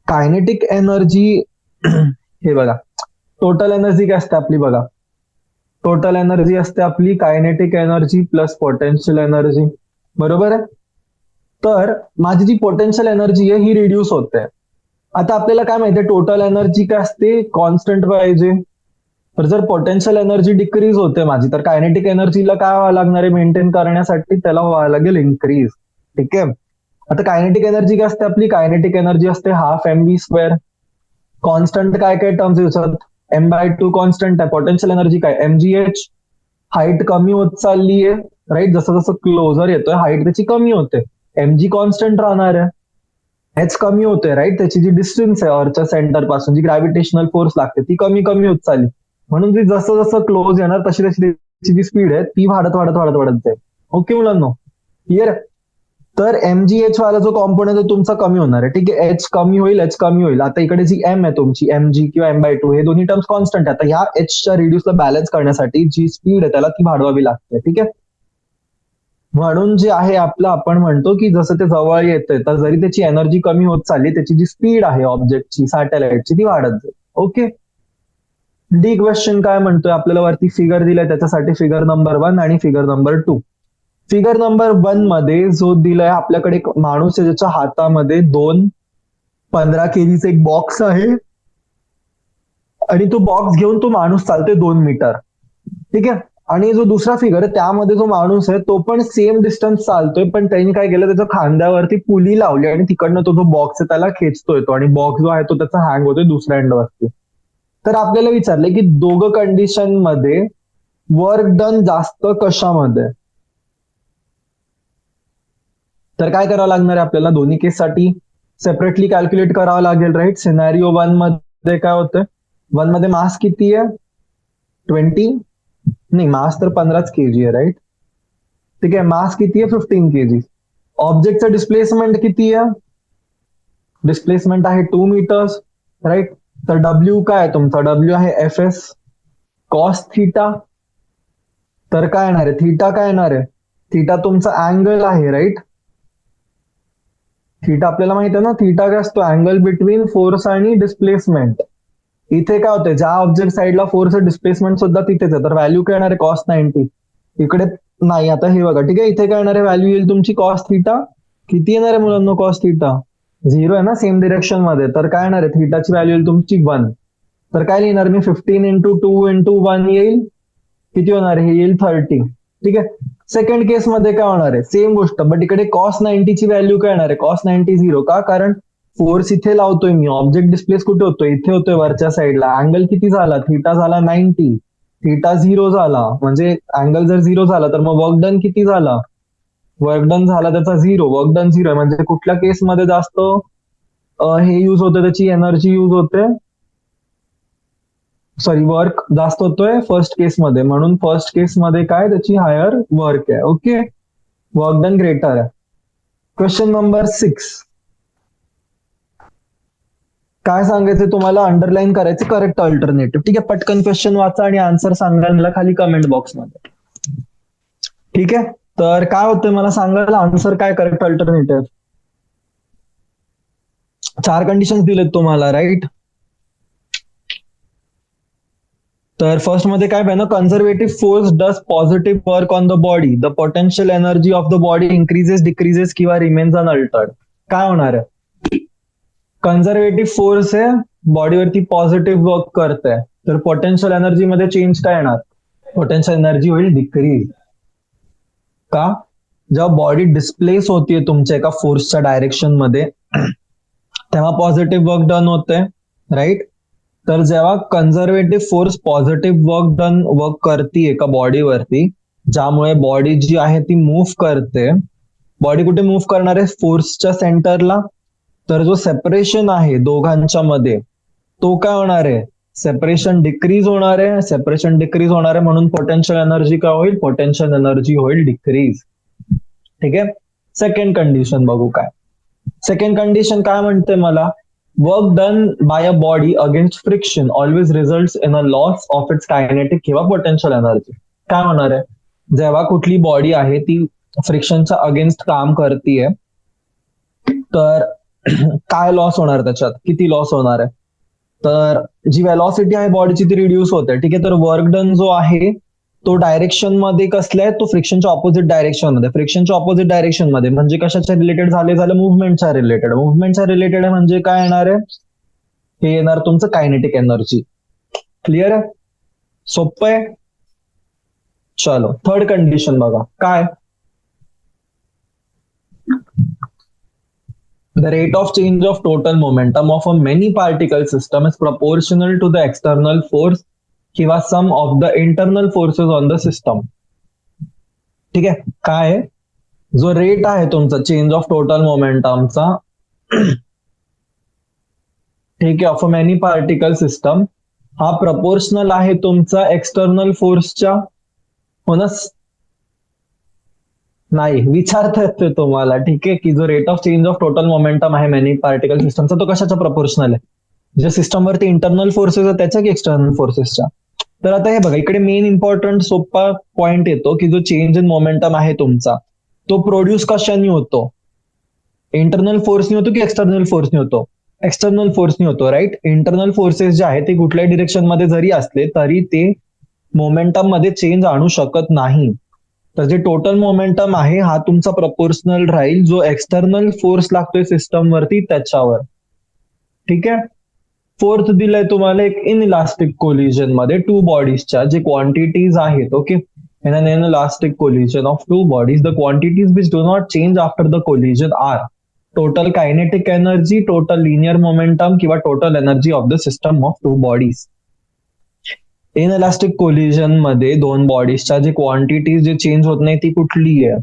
कायनेटिक एनर्जी हे बघा, टोटल एनर्जी काय असते आपली बघा, टोटल एनर्जी असते आपली kinetic energy plus potential energy, बरोबर आहे. तर माझी जी पोटेन्शियल एनर्जी आहे ही रिड्यूस होते. आता आपल्याला काय माहितीये, टोटल एनर्जी काय असते, कॉन्स्टंट पाहिजे. तर जर पोटेन्शियल एनर्जी डिक्रीज होते माझी, तर कायनेटिक एनर्जीला काय व्हावं लागणार आहे मेंटेन करण्यासाठी, त्याला व्हावं लागेल इन्क्रीज. ठीक आहे, आता कायनेटिक एनर्जी काय असते आपली, कायनेटिक एनर्जी असते हाफ mv². कॉन्स्टंट काय काय टर्म्स युजत, m/2 कॉन्स्टंट आहे. पोटेन्शियल एनर्जी काय, mgh. हाईट कमी होत चालली आहे, राईट, जसं जसं क्लोजर येतोय हाईट त्याची कमी होते, mg कॉन्स्टंट राहणार आहे. एच कमी होते, राईट, त्याची जी डिस्टन्स आहे अर्थच्या सेंटर पासून, जी ग्रॅव्हिटेशनल फोर्स लागते ती कमी कमी होत चालली. म्हणून ती जसं जसं क्लोज येणार तशी तशी त्याची जी स्पीड आहे ती वाढत वाढत वाढत वाढत जाईल. ओके मुलांनो, क्लिअर. तर mgh वाला जो कॉम्पोनंट आहे तुमचा कमी होणार आहे. ठीक आहे, एच कमी होईल, एच कमी होईल. आता इकडे जी एम आहे तुमची, mg किंवा m/2, हे दोन्ही टर्म्स कॉन्स्टंट आहे. आता ह्या एचच्या रिड्यूसला बॅलन्स करण्यासाठी जी स्पीड आहे त्याला ती वाढवावी लागते. ठीक आहे, म्हणून जे आहे आपलं, आपण म्हणतो की जसं ते जवळ येतंय तर जरी त्याची एनर्जी कमी होत चालली, त्याची जी स्पीड आहे ऑब्जेक्टची, सॅटेलाइटची, ती वाढत जाईल. ओके, डी क्वेश्चन काय म्हणतोय आपल्याला, वरती फिगर दिलाय त्याच्यासाठी फिगर नंबर 1 आणि फिगर नंबर 2. फिगर नंबर 1 मध्ये जो दिलाय आपल्याकडे, एक माणूस आहे ज्याच्या हातामध्ये 15 kg एक बॉक्स आहे, आणि तो बॉक्स घेऊन तो माणूस चालतोय 2 मीटर. ठीक आहे, आणि जो दुसरा फिगर आहे त्यामध्ये जो माणूस आहे तो पण सेम डिस्टन्स चालतोय, पण त्यांनी काय केलं, त्याच्या खांद्यावरती पुली लावली आणि तिकडनं तो जो बॉक्स आहे त्याला खेचतोय तो, आणि बॉक्स जो आहे तो त्याचा हँग होतोय दुसऱ्या एंडवरती. तर आपल्याला विचारलंय की दोघं कंडिशन मध्ये वर्क डन जास्त कशामध्ये, तर काय करावं लागणार आहे आपल्याला, दोन्ही केससाठी सेपरेटली कॅल्क्युलेट करावं लागेल, राईट. सिनारिओ 1 मध्ये काय होतं, 1 मध्ये मास किती आहे, 20, नाही मास तर 15 kg आहे, राईट. ठीक आहे, मास किती आहे, 15 kg. ऑब्जेक्टचं डिस्प्लेसमेंट किती आहे, डिस्प्लेसमेंट आहे 2 मीटर्स, राईट. तर डब्ल्यू काय आहे तुमचा, डब्ल्यू आहे fs कॉस थिटा. तर काय येणार आहे, थिटा काय येणार आहे, थिटा तुमचा अँगल आहे, राईट. थिटा आपल्याला माहित आहे ना, थिटा काय असतो, अँगल बिटवीन फोर्स आणि डिस्प्लेसमेंट. इथे काय होतंय, ज्या ऑब्जेक्ट साईडला फोर्स डिस्प्लेसमेंट सुद्धा तिथेच आहे, तर व्हॅल्यू काय येणार आहे, cos 90. इकडे नाही. आता हे बघा, ठीक आहे, इथे काय येणार आहे, व्हॅल्यू येईल तुमची कॉस थिटा. किती येणार आहे मुलांना कॉस थिटा? 0 आहे ना सेम डिरेक्शन मध्ये, तर काय येणार आहे, थिटाची व्हॅल्यू येईल तुमची 1. तर काय लिहिणार मी, 15 इंटू 2 इंटू 1 येईल, किती होणार आहे, हे येईल 30. ठीक आहे. सेकंड केस मध्ये काय होणार आहे, सेम गोष्ट, बट इकडे कॉस 90 ची व्हॅल्यू काय येणार आहे, कॉस 90 0. का? कारण फोर्स इथे लावतोय मी, ऑब्जेक्ट डिस्प्लेस कुठे होतोय, इथे होतोय वरच्या साईडला. अँगल किती झाला, थिटा झाला 90, थिटा 0 झाला, म्हणजे अँगल जर 0 झाला तर मग वर्क डन किती झाला, वर्क डन झाला त्याचा 0. वर्क डन 0 म्हणजे कुठल्या केसमध्ये जास्त हे युज होतं, त्याची एनर्जी युज होते, सॉरी वर्क जास्त होतोय फर्स्ट केसमध्ये, म्हणून फर्स्ट केसमध्ये काय, त्याची हायर वर्क आहे. ओके, वर्क डन ग्रेटर आहे. क्वेश्चन नंबर 6, काय सांगायचं तुम्हाला, अंडरलाईन करायचं करेक्ट अल्टरनेटिव्ह. ठीक आहे, पटकन क्वेश्चन वाचा आणि आन्सर सांगा मला खाली कमेंट बॉक्समध्ये. ठीक आहे, तर काय होतंय मला सांगायला, आन्सर काय करेक्ट अल्टरनेटिव्ह. 4 कंडिशन्स दिलेत तुम्हाला, राईट. तर फर्स्ट मध्ये काय पाहिजे, conservative force does positive work on the body, the potential energy of the body increases, decreases किंवा रिमेन्स अनअल्टर्ड. काय होणार आहे, कन्झर्वेटिव्ह फोर्स आहे, बॉडीवरती पॉझिटिव्ह वर्क करत आहे, तर पोटेन्शियल एनर्जी मध्ये चेंज काय येणार, पोटेन्शियल एनर्जी होईल डिक्रीज. का? जेव्हा बॉडी डिस्प्लेस होतीये तुमच्या एका फोर्सच्या डायरेक्शन मध्ये, तेव्हा पॉझिटिव्ह वर्क डन होते, राईट. तर जेव्हा कन्झर्वेटिव्ह फोर्स पॉझिटिव्ह वर्क करते एका बॉडीवरती, ज्यामुळे बॉडी जी आहे ती मूव्ह करते. बॉडी कुठे मूव्ह करणार आहे, फोर्सच्या सेंटरला. तर जो सेपरेशन आहे दोघांच्या मध्ये, तो काय होणार आहे, सेपरेशन डिक्रीज होणार आहे. सेपरेशन डिक्रीज होणार आहे म्हणून पोटेन्शियल एनर्जी काय होईल, पोटेन्शियल एनर्जी होईल डिक्रीज. ठीक आहे. सेकंड कंडिशन बघू काय, सेकंड कंडिशन काय म्हणते मला, work done bye a body against friction always results in a loss of its kinetic किंवा पोटेन्शियल एनर्जी. काय होणार आहे, जेव्हा कुठली बॉडी आहे ती फ्रिक्शनच्या अगेन्स्ट काम करतीये, तर काय लॉस होणार, त्याच्यात किती लॉस होणार आहे, तर जी वेलॉसिटी आहे बॉडीची ती रिड्यूस होते. ठीक आहे, तर वर्क डन जो आहे तो डायरेक्शन मध्ये कसला आहे, तो फ्रिक्शनच्या ऑपोजिट डायरेक्शन मध्ये. फ्रिक्शनच्या ऑपोजिट डायरेक्शन मध्ये म्हणजे कशाच्या रिलेटेड झालं मुव्हमेंटच्या रिलेटेड. मुव्हमेंटच्या रिलेटेड आहे म्हणजे काय येणार आहे, हे येणार तुमचं कायनेटिक एनर्जी. क्लिअर आहे, सोपं आहे. चलो थर्ड कंडिशन बघा काय, the rate of change of total momentum of a many particle system is proportional to the external force किंवा sum of the internal forces on the system. ठीक आहे, काय आहे, जो रेट आहे तुमचा चेंज ऑफ टोटल मोमेंटमचा, ठीक आहे, of a many particle system, हा प्रपोर्शनल आहे तुमचा एक्सटर्नल फोर्सच्या. हो ना, नाही विचारता येतोय तुम्हाला. ठीक आहे, की जो rate of change of total momentum आहे मेनी पार्टिकल सिस्टमचा, तो कशाचा प्रपोर्शनल आहे, जे सिस्टमवरती इंटरनल फोर्सेस आहेत त्याच्या की एक्सटर्नल फोर्सेसच्या. तर आता हे बघा, इकडे मेन इम्पॉर्टंट सोपा पॉइंट येतो की जो चेंज इन मोमेंटम आहे तुमचा, तो प्रोड्यूस कशाने होतो, इंटरनल फोर्सनी होतो की एक्सटर्नल फोर्सनी होतो, एक्सटर्नल फोर्सनी होतो, राईट. इंटरनल फोर्सेस जे आहे ते कुठल्याही डिरेक्शन मध्ये जरी असले तरी ते मोमेंटम मध्ये चेंज आणू शकत नाही. तर जे टोटल मोमेंटम आहे हा तुमचा प्रपोर्शनल राहील जो एक्सटर्नल फोर्स लागतोय सिस्टम वरती त्याच्यावर. ठीक आहे. फोर्थ दिलंय तुम्हाला एक इन इलास्टिक कोलिजन मध्ये टू बॉडीजच्या जे क्वांटिटीज आहेत. Okay, in an elastic collision of two bodies the quantities which do not change after the collision are total kinetic energy, total linear momentum किंवा total energy of the system of two bodies. Inelastic collision मध्ये दोन बॉडीजच्या जे quantity जे change होत नाही ती कुठली आहे,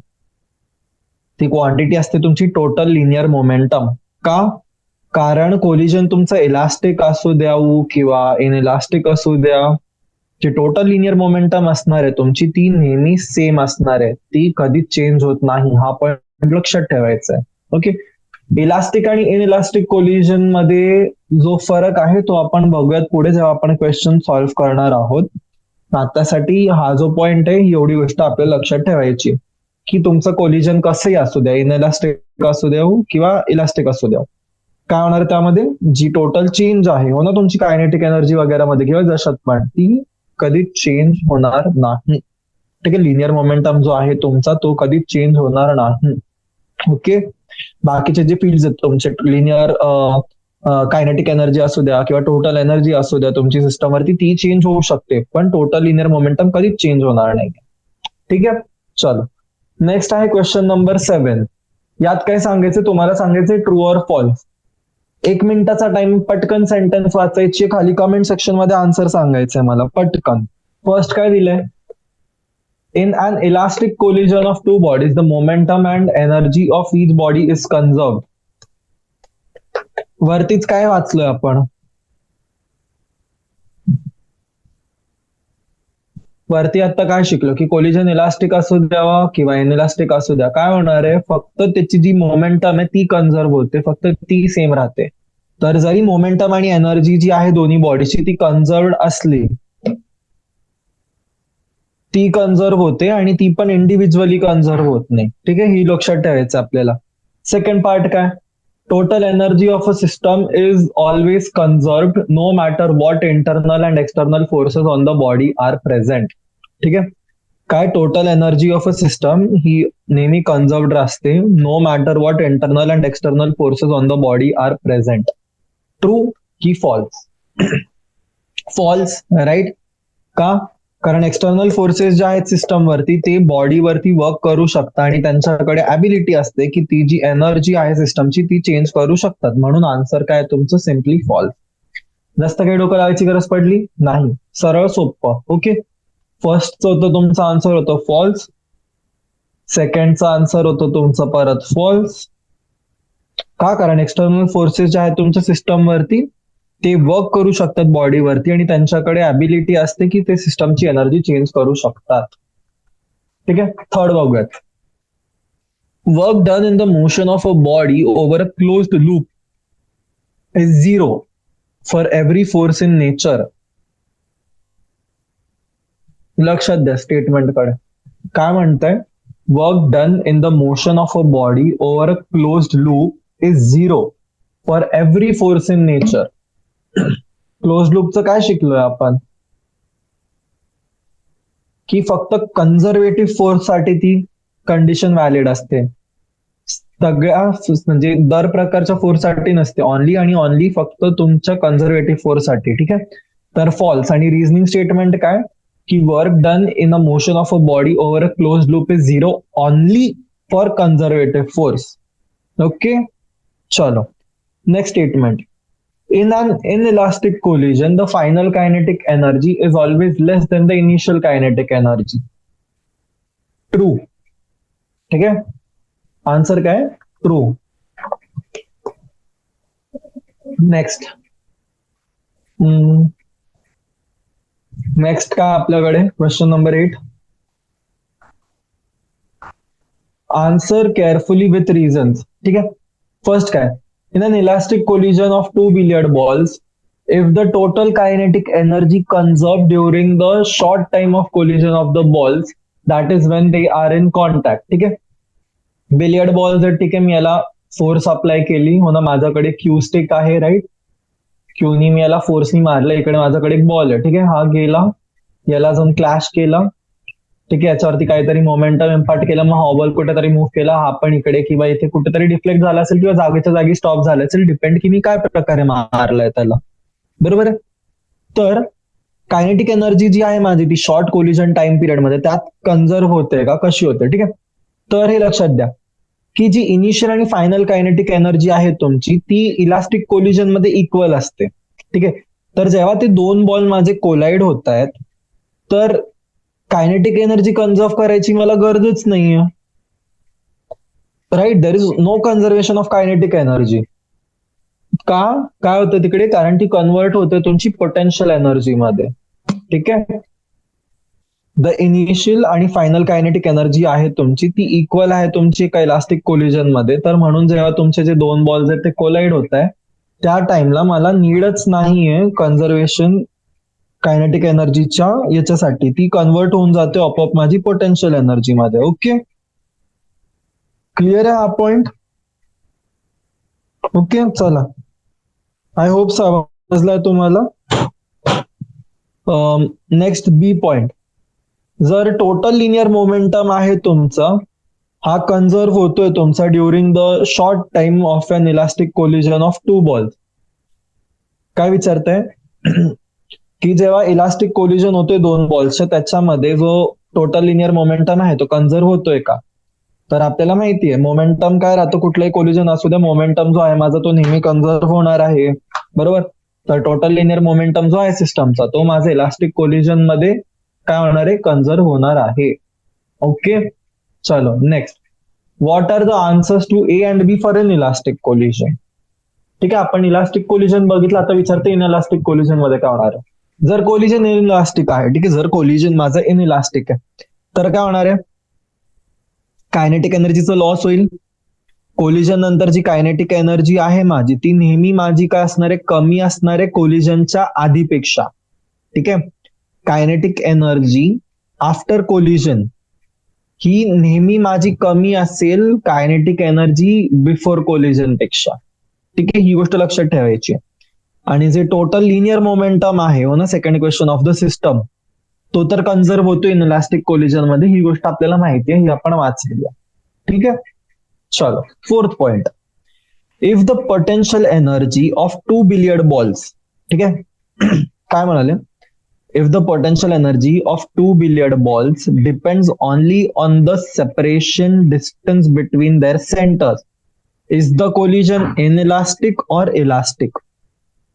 ती क्वांटिटी असते तुमची टोटल लिनियर मोमेंटम. का? कारण कोलिजन तुमचं इलास्टिक असू द्या किंवा इन इलास्टिक असू द्या, जे टोटल लिनियर मोमेंटम असणार आहे तुमची ती नेहमी सेम असणार आहे, ती कधीच चेंज होत नाही. हा पण लक्षात ठेवायचा आहे. ओके, इलास्टिक आणि इन इलास्टिक कोलिजन मध्ये जो फरक आहे तो आपण बघूयात पुढे जेव्हा आपण क्वेश्चन सॉल्व्ह करणार आहोत. आतासाठी हा जो पॉइंट आहे एवढी गोष्ट आपल्याला लक्षात ठेवायची की तुमचं कोलिजन कसंही असू द्या, इन इलास्टिक असू द्या किंवा इलास्टिक असू द्या, काय होणार त्यामध्ये जी टोटल चेंज आहे हो ना तुमची कायनेटिक एनर्जी वगैरे मध्ये किंवा जशात पण, ती कधी चेंज होणार नाही. ठीक आहे. लिनियर मोमेंटम जो आहे तुमचा तो कधी चेंज होणार नाही. ओके. बाकीचे जे फील्ड्स आहेत तुमचे लिनियर कायनेटिक एनर्जी असू द्या किंवा टोटल एनर्जी असू द्या तुमची सिस्टमवरती, ती चेंज होऊ शकते, पण टोटल लिनियर मोमेंटम कधीच चेंज होणार नाही. ठीक आहे. चलो नेक्स्ट आहे क्वेश्चन नंबर 7. यात काय सांगायचं तुम्हाला, सांगायचं ट्रू ऑर फॉल्स. 1 मिनिटाचा टाइम, पटकन सेंटेन्स वाचायची, खाली कमेंट सेक्शन मध्ये आन्सर सांगायचंय मला पटकन. फर्स्ट काय दिलंय, in an inelastic collision of two bodies the momentum and energy of each body is conserved. वरतीच काय वाचलोय आपण, वरती आता काय शिकलो की कोलिजन इलास्टिक असू द्यावा किंवा इनइलास्टिक असू द्या, काय होणार आहे, फक्त त्याची जी मोमेंटम आहे ती कन्झर्व होते, फक्त ती सेम राहते. तर जरी मोमेंटम आणि एनर्जी जी आहे दोन्ही बॉडीची ती कन्झर्वड असली, ती कन्झर्व होते आणि ती पण इंडिव्हिज्युअली कन्झर्व होत नाही. ठीक आहे, ही लक्षात ठेवायचं आपल्याला. सेकंड पार्ट काय, total energy of a system is always conserved no matter what internal and external forces on the body are present. ठीक आहे, काय total energy of a system ही नेहमी कन्झर्व्ड असते no matter what internal and external forces on the body are present. True की false? False, right. का? कारण external forces ज्या आहेत सिस्टमवरती ते बॉडीवरती वर्क करू शकतात आणि त्यांच्याकडे ॲबिलिटी असते की ती जी एनर्जी आहे सिस्टमची ती चेंज करू शकतात. म्हणून आन्सर काय तुमचं, सिम्पली फॉल्स. जास्त काही डोकं लावायची गरज पडली नाही, सरळ सोपं. ओके, फर्स्टचं होतं तुमचा आन्सर होतं फॉल्स, सेकंडचा आन्सर होतो तुमचं परत फॉल्स. का? कारण एक्सटर्नल फोर्सेस ज्या आहेत तुमच्या सिस्टमवरती ते वर्क करू शकतात बॉडीवरती आणि त्यांच्याकडे ॲबिलिटी असते की ते सिस्टमची एनर्जी चेंज करू शकतात. ठीक आहे, थर्ड बघूयात. Work done in the motion of a body over a closed loop is 0 for every force in nature. लक्षात द्या स्टेटमेंटकडे. काय म्हणतंय, work done in the motion of a body over a closed loop is 0 for every force in nature. Close लूपचं काय शिकलोय आपण, की फक्त कन्झर्वेटिव्ह फोर्स साठी ती कंडिशन व्हॅलिड असते, सगळ्या म्हणजे दर प्रकारच्या फोर्स साठी नसते, ऑनली आणि ऑनली फक्त तुमच्या कन्झर्वेटिव्ह फोर्स साठी. ठीक आहे, तर फॉल्स. आणि रिझनिंग स्टेटमेंट काय, की work done in a motion of a body over a close loop is 0 only for conservative force. Okay, चलो next statement. In an inelastic collision, the final kinetic energy is always less than the initial kinetic energy. True. ठीक है, answer काय, true. Next next काय आपल्याकडे question number 8. Answer carefully with reasons. ठीक आहे, first काय, in an elastic collision of two billiard balls, if the total kinetic energy conserved during the short time of collision of the balls, that is when they are in contact. ठीक आहे, billiard ball जर, ठीक आहे, मी याला force apply केली हो ना, माझ्याकडे क्यू स्टिक आहे, राईट, क्यूनी मी याला फोर्सनी मारलं, इकडे माझ्याकडे एक बॉल आहे. ठीक आहे, हा गेला, याला जाऊन क्लॅश केला. ठीक आहे, याच्यावरती काहीतरी मोमेंटम इम्पॅक्ट केलं, मग हा बॉल कुठेतरी मूव्ह केला, हा पण इकडे किंवा इथे कुठेतरी डिफ्लेक्ट झाला असेल किंवा जागेच्या जागी स्टॉप झाला असेल, डिपेंड की मी काय प्रकारे मारलाय त्याला. बरोबर आहे. तर कायनेटिक एनर्जी जी आहे माझी ती शॉर्ट कोलिजन टाइम पिरियड मध्ये त्यात कन्झर्व होते का, कशी होते. ठीक आहे, तर हे लक्षात द्या की जी इनिशियल आणि फायनल कायनेटिक एनर्जी आहे तुमची ती इलास्टिक कोलिजन मध्ये इक्वल असते. ठीक आहे, तर जेव्हा ते दोन बॉल माझे कोलाइड होत आहेत तर कायनेटिक एनर्जी कन्झर्व करायची मला गरजच नाहीये, right. There is no conservation of kinetic energy. का? काय होतं तिकडे, कारण ती कन्वर्ट होते तुमची पोटेन्शियल एनर्जी मध्ये. ठीक आहे, द इनिशियल आणि फायनल कायनेटिक एनर्जी आहे तुमची ती इक्वल आहे तुमची एका इलास्टिक कोलिजन मध्ये. तर म्हणून जेव्हा तुमचे जे दोन बॉल्स आहेत ते कोलाइड होत आहे त्या टाइमला मला नीडच नाहीये कन्झर्वेशन कायनेटिक एनर्जीच्या याच्यासाठी, ती कन्वर्ट होऊन जाते आपोआप माझी पोटेन्शियल एनर्जी मध्ये. ओके, क्लिअर आहे हा पॉइंट. ओके, चला, आय होप समजलाय तुम्हाला. नेक्स्ट बी पॉइंट. जर टोटल लिनियर मोमेंटम आहे तुमचा, हा कन्झर्व होतोय तुमचा during the short time of N elastic collision of two balls. काय विचारताय? की जेव्हा इलास्टिक कोलिजन होतोय दोन बॉल्सच्या, त्याच्यामध्ये जो टोटल लिनियर मोमेंटम आहे तो कन्झर्व होतोय का? तर आपल्याला माहितीये मोमेंटम काय राहतं, कुठलंही कोलिजन असू द्या, मोमेंटम जो आहे माझा तो नेहमी कन्झर्व होणार आहे, बरोबर. तर टोटल लिनियर मोमेंटम जो आहे सिस्टमचा तो माझा इलास्टिक कोलिजन मध्ये काय होणार आहे, कन्झर्व होणार आहे. ओके, चलो next. What are the answers to a and b for an elastic collision? ठीक आहे, आपण इलास्टिक कोलिजन बघितलं, आता विचारते इन इलास्टिक कोलिजन मध्ये काय होणार आहे. जर कोलिजन इन इलास्टिक आहे, ठीक आहे, जर कोलिजन माझं इन इलास्टिक आहे, तर काय होणार आहे, कायनेटिक एनर्जीचं लॉस होईल. कोलिजन नंतर जी कायनेटिक एनर्जी आहे माझी, ती नेहमी माझी काय असणार आहे, कमी असणार आहे कोलिजनच्या आधीपेक्षा. ठीक आहे, कायनेटिक एनर्जी आफ्टर कोलिजन ही नेहमी माझी कमी असेल कायनेटिक एनर्जी बिफोर कोलिजन पेक्षा. ठीक आहे, ही गोष्ट लक्षात ठेवायची. आणि जे टोटल लिनियर मोमेंटम आहे हो ना, second question of the system, तो तर कन्झर्व होतो इन इलास्टिक कोलिजन मध्ये, ही गोष्ट आपल्याला माहिती आहे, ही आपण वाचलेली आहे. ठीक आहे, चलो fourth point. If the potential energy of two billiard balls, ठीक आहे, काय म्हणाले, if the potential energy of two billiard balls depends only on the separation distance between their centres, is the collision inelastic और elastic.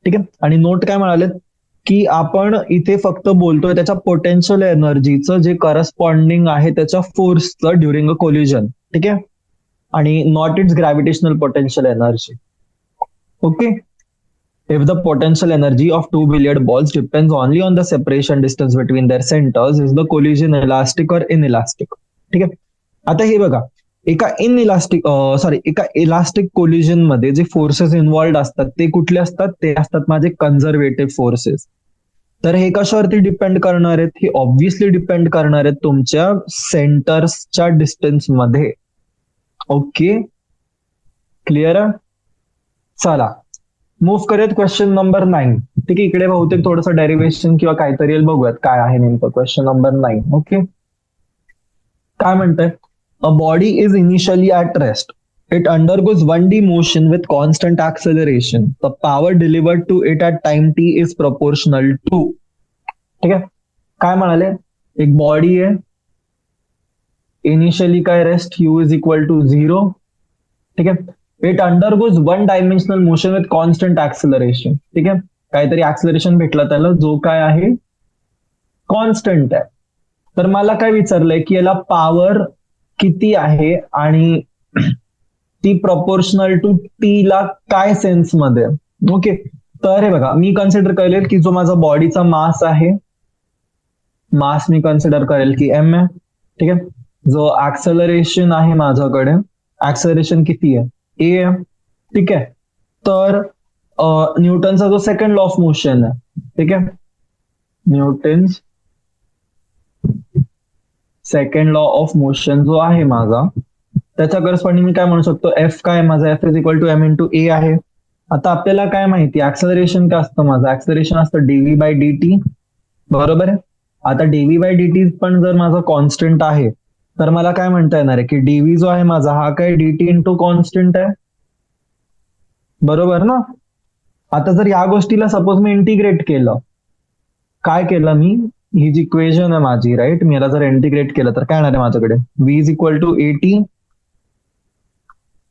ठीक आहे, आणि note काय म्हणाले की आपण इथे फक्त बोलतोय त्याच्या पोटेन्शियल एनर्जीचं जे करस्पॉन्डिंग आहे त्याच्या फोर्सचं ड्युरिंग अ कोलिजन. ठीक आहे, आणि not its gravitational potential energy. Okay, if the potential energy of two billiard balls depends only on the separation distance between their centres, is the collision elastic और inelastic. ठीक आहे, आता हे बघा, एका एका इलास्टिक कोलिजन मध्ये जे फोर्सेस इन्व्हॉल्ड असतात ते कुठले असतात, ते असतात माझे कन्झर्वेटिव्ह फोर्सेस. तर हे कशावरती डिपेंड करणार आहेत, हे ऑब्व्हियसली डिपेंड करणार आहेत तुमच्या सेंटर्सच्या डिस्टन्स मध्ये. ओके, क्लिअर आहे. चला मूव्ह करूयात क्वेश्चन नंबर 9. ठीक आहे, इकडे बहुतेक थोडंसं डेरिव्हेशन किंवा काहीतरी बघूयात काय आहे नेमकं क्वेश्चन नंबर 9. ओके, काय म्हणतंय, a body is initially at rest. It undergoes 1D motion with constant acceleration. The power delivered to it at time t is proportional to. ठीक आहे, काय म्हणाले, एक बॉडी आहे, इनिशियली काय rest, u is equal to 0. ठीक आहे, it undergoes one dimensional motion with constant acceleration. ठीक आहे, काहीतरी ऍक्सलरेशन भेटला त्याला जो काय आहे, कॉन्स्टंट आहे. तर मला काय विचारलंय की याला पॉवर किती आहे आणि ती प्रपोर्शनल टू टी ला काय सेन्स मध्ये. ओके, तर हे बघा, मी कन्सिडर करेल की जो माझा बॉडीचा मास आहे, मास मी कन्सिडर करेल की एम आहे. ठीक आहे, जो ऍक्सलरेशन आहे माझ्याकडे, ऍक्सलरेशन किती आहे, ए आहे. ठीक आहे, तर न्यूटनचा जो सेकंड लॉ ऑफ मोशन आहे, ठीक आहे, Newton's second law of motion जो आहे माझा, त्याच्या करस्पॉन्डिंग मी काय म्हणू शकतो, एफ काय माझा, F is equal to M into A आहे. आता आपल्याला काय माहिती, ऍक्सलरेशन काय असतं माझं, ऍक्सलरेशन असतं डीव्ही बाय डी टी, बरोबर आहे. आता डीव्ही बाय डी टी पण जर माझा कॉन्स्टंट आहे, तर मला काय म्हणता येणार आहे की डीव्ही जो आहे माझा हा काय डी टी इंटू कॉन्स्टंट आहे, बरोबर ना. आता जर या गोष्टीला सपोज मी इंटिग्रेट केलं, काय केलं मी, ही जी इक्वेशन आहे माझी, राईट, मी याला जर इंटिग्रेट केलं तर काय येणार आहे माझ्याकडे, v is equal to a t,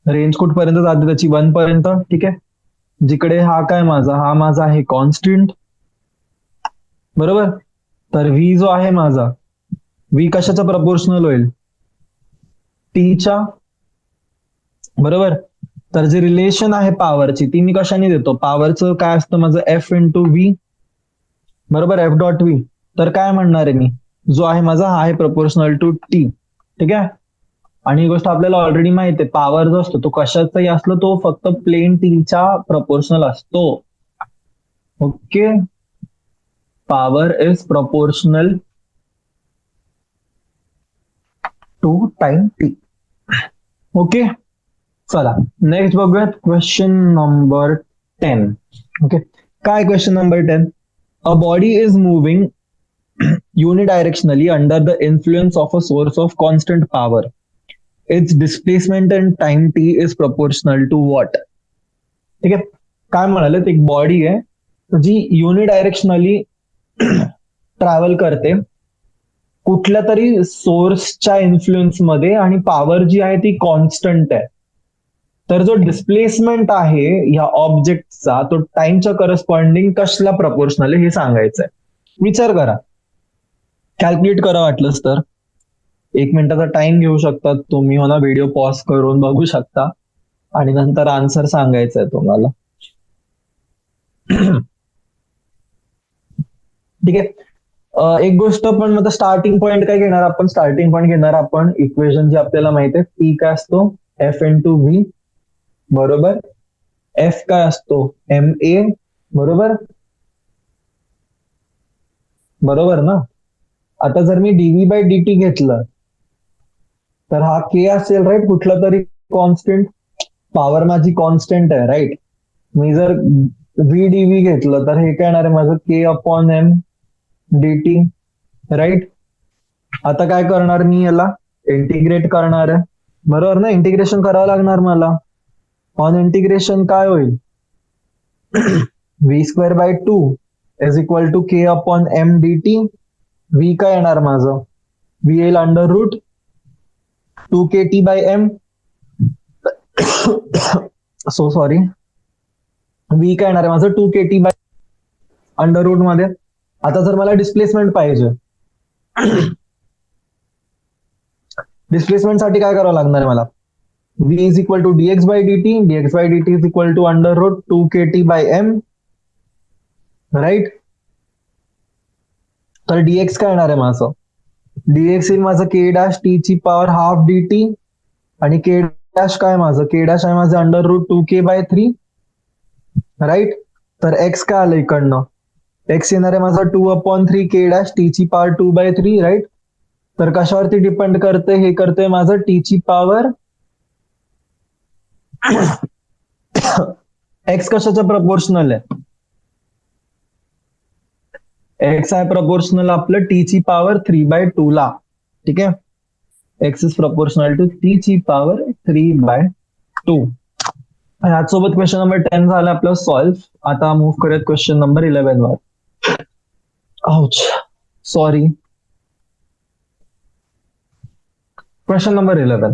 range कुठपर्यंत जाते त्याची 1 पर्यंत. ठीक आहे, जिकडे हा काय माझा, हा माझा आहे कॉन्स्टंट, बरोबर. तर व्ही जो आहे माझा, व्ही कशाच्या प्रपोर्शनल होईल, टीच्या, बरोबर. तर जे रिलेशन आहे पॉवरची ती मी कशाने देतो, पॉवरचं काय असतं माझं, एफ इंटू व्ही, बरोबर, एफ डॉट व्ही. तर काय म्हणणार आहे मी, जो आहे माझा हा आहे प्रपोर्शनल टू टी. ठीक आहे, आणि ही गोष्ट आपल्याला ऑलरेडी माहिती आहे, पॉवर जो असतो तो कशाचाही असलो तो फक्त प्लेन टीच्या प्रपोर्शनल असतो. Okay, power is proportional to time t. Okay, चला नेक्स्ट बघूयात क्वेश्चन नंबर 10. ओके, काय question number 10, a body is moving unidirectionally under the influence of a source of constant power. Its displacement and time t is proportional to what? ठीक आहे. काय म्हणाले, एक बॉडी आहे जी युनिडायरेक्शनली ट्रॅव्हल करते कुठल्या तरी सोर्सच्या इन्फ्लुएन्स मध्ये आणि पॉवर जी आहे ती कॉन्स्टंट आहे. तर जो डिस्प्लेसमेंट आहे या ऑब्जेक्टचा तो टाइमच्या करस्पॉन्डिंग कसला प्रपोर्शनल आहे हे सांगायचंय. विचार करा, कॅल्क्युलेट करा वाटलंच तर. 1 मिनिटाचा टाइम घेऊ शकतात तुम्ही, हो ना, व्हिडिओ पॉज करून बघू शकता आणि नंतर आन्सर सांगायचा आहे तुम्हाला. ठीक आहे. एक गोष्ट पण मग स्टार्टिंग पॉईंट काय घेणार आपण, स्टार्टिंग पॉईंट घेणार आपण इक्वेशन जी आपल्याला माहिती आहे टी काय असतो एफ इंटू व्ही बरोबर. एफ काय असतो एम ए बरोबर, बरोबर ना. आता जर मी डीव्ही बाय डी टी घेतलं तर हा के असेल राईट, कुठला तरी कॉन्स्टंट, पॉवर माझी कॉन्स्टंट आहे राईट. मी जर व्ही डीव्ही घेतलं तर हे काय येणार आहे माझं K upon M D T right. आता काय करणार मी, याला इंटिग्रेट करणार आहे बरोबर ना, इंटिग्रेशन करावं लागणार मला. ऑन इंटिग्रेशन काय होईल, v square by 2 is equal to k upon M D t. V काय येणार माझं, व्ही येईल under root 2 kt by m. So sorry, v काय येणार आहे माझं 2 kt बाय अंडर रूट मध्ये. आता जर मला डिस्प्लेसमेंट पाहिजे, डिस्प्लेसमेंट साठी काय करावं लागणार आहे मला, v is equal to dx by dt, dx by dt is equal to under root 2 kt by m right. तर dx काय येणार आहे माझं, dx येईल माझं k डॅश t ची पॉवर हाफ dt आणि k डॅश काय माझं, k डॅश आहे माझं under root 2k by 3 right. तर x काय आलं इकडनं, x येणार आहे माझा 2/3 k डॅश टी ची पॉवर 2/3 राईट. तर कशावरती डिपेंड करते, हे करते माझं टी ची पॉवर एक्स कशाच्या प्रपोर्शनल आहे, एक्स आहे प्रपोर्शनल आपलं टी ची पॉवर 3/2 ला. ठीक आहे, x is proportional to t ची पॉवर 3/2. ह्यासोबत क्वेश्चन नंबर 10 झाला आपलं सॉल्व्ह. आता मूव्ह करूयात क्वेश्चन नंबर 11 वर. Ouch, sorry. क्वेश्चन नंबर 11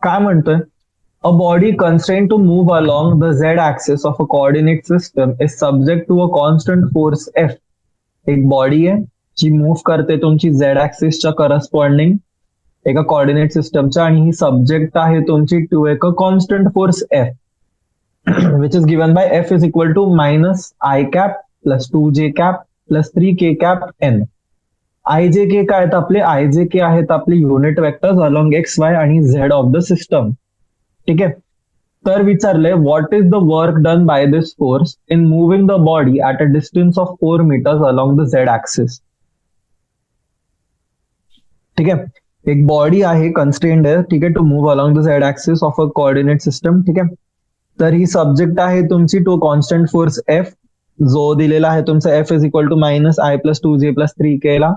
काय म्हणतोय, a body constrained to move along the z axis of a coordinate system is subject to a constant force F. एक बॉडी आहे जी मूव्ह करते तुमची z ऍक्सिसच्या करस्पॉन्डिंग एका कॉर्डिनेट सिस्टमच्या आणि ही सब्जेक्ट आहे तुमची टू एक constant force F which is given by F is equal to minus I cap plus 2j cap plus 3k cap n. IJK काय आहेत आपले, IJK आहेत आपले unit vectors along X Y आणि झेड ऑफ द सिस्टम. ठीक आहे. तर विचारलंय what is the work done by this force in moving the body at a distance of 4 meters along the Z axis. ठीक आहे, एक बॉडी आहे कन्स्ट्रेन्ड आहे, ठीक आहे, to move along the Z axis of a coordinate system. ठीक आहे, तर ही सब्जेक्ट आहे तुमची टू कॉन्स्टंट फोर्स एफ जो दिलेला आहे तुमचा F is equal to minus i plus 2j plus 3k ला.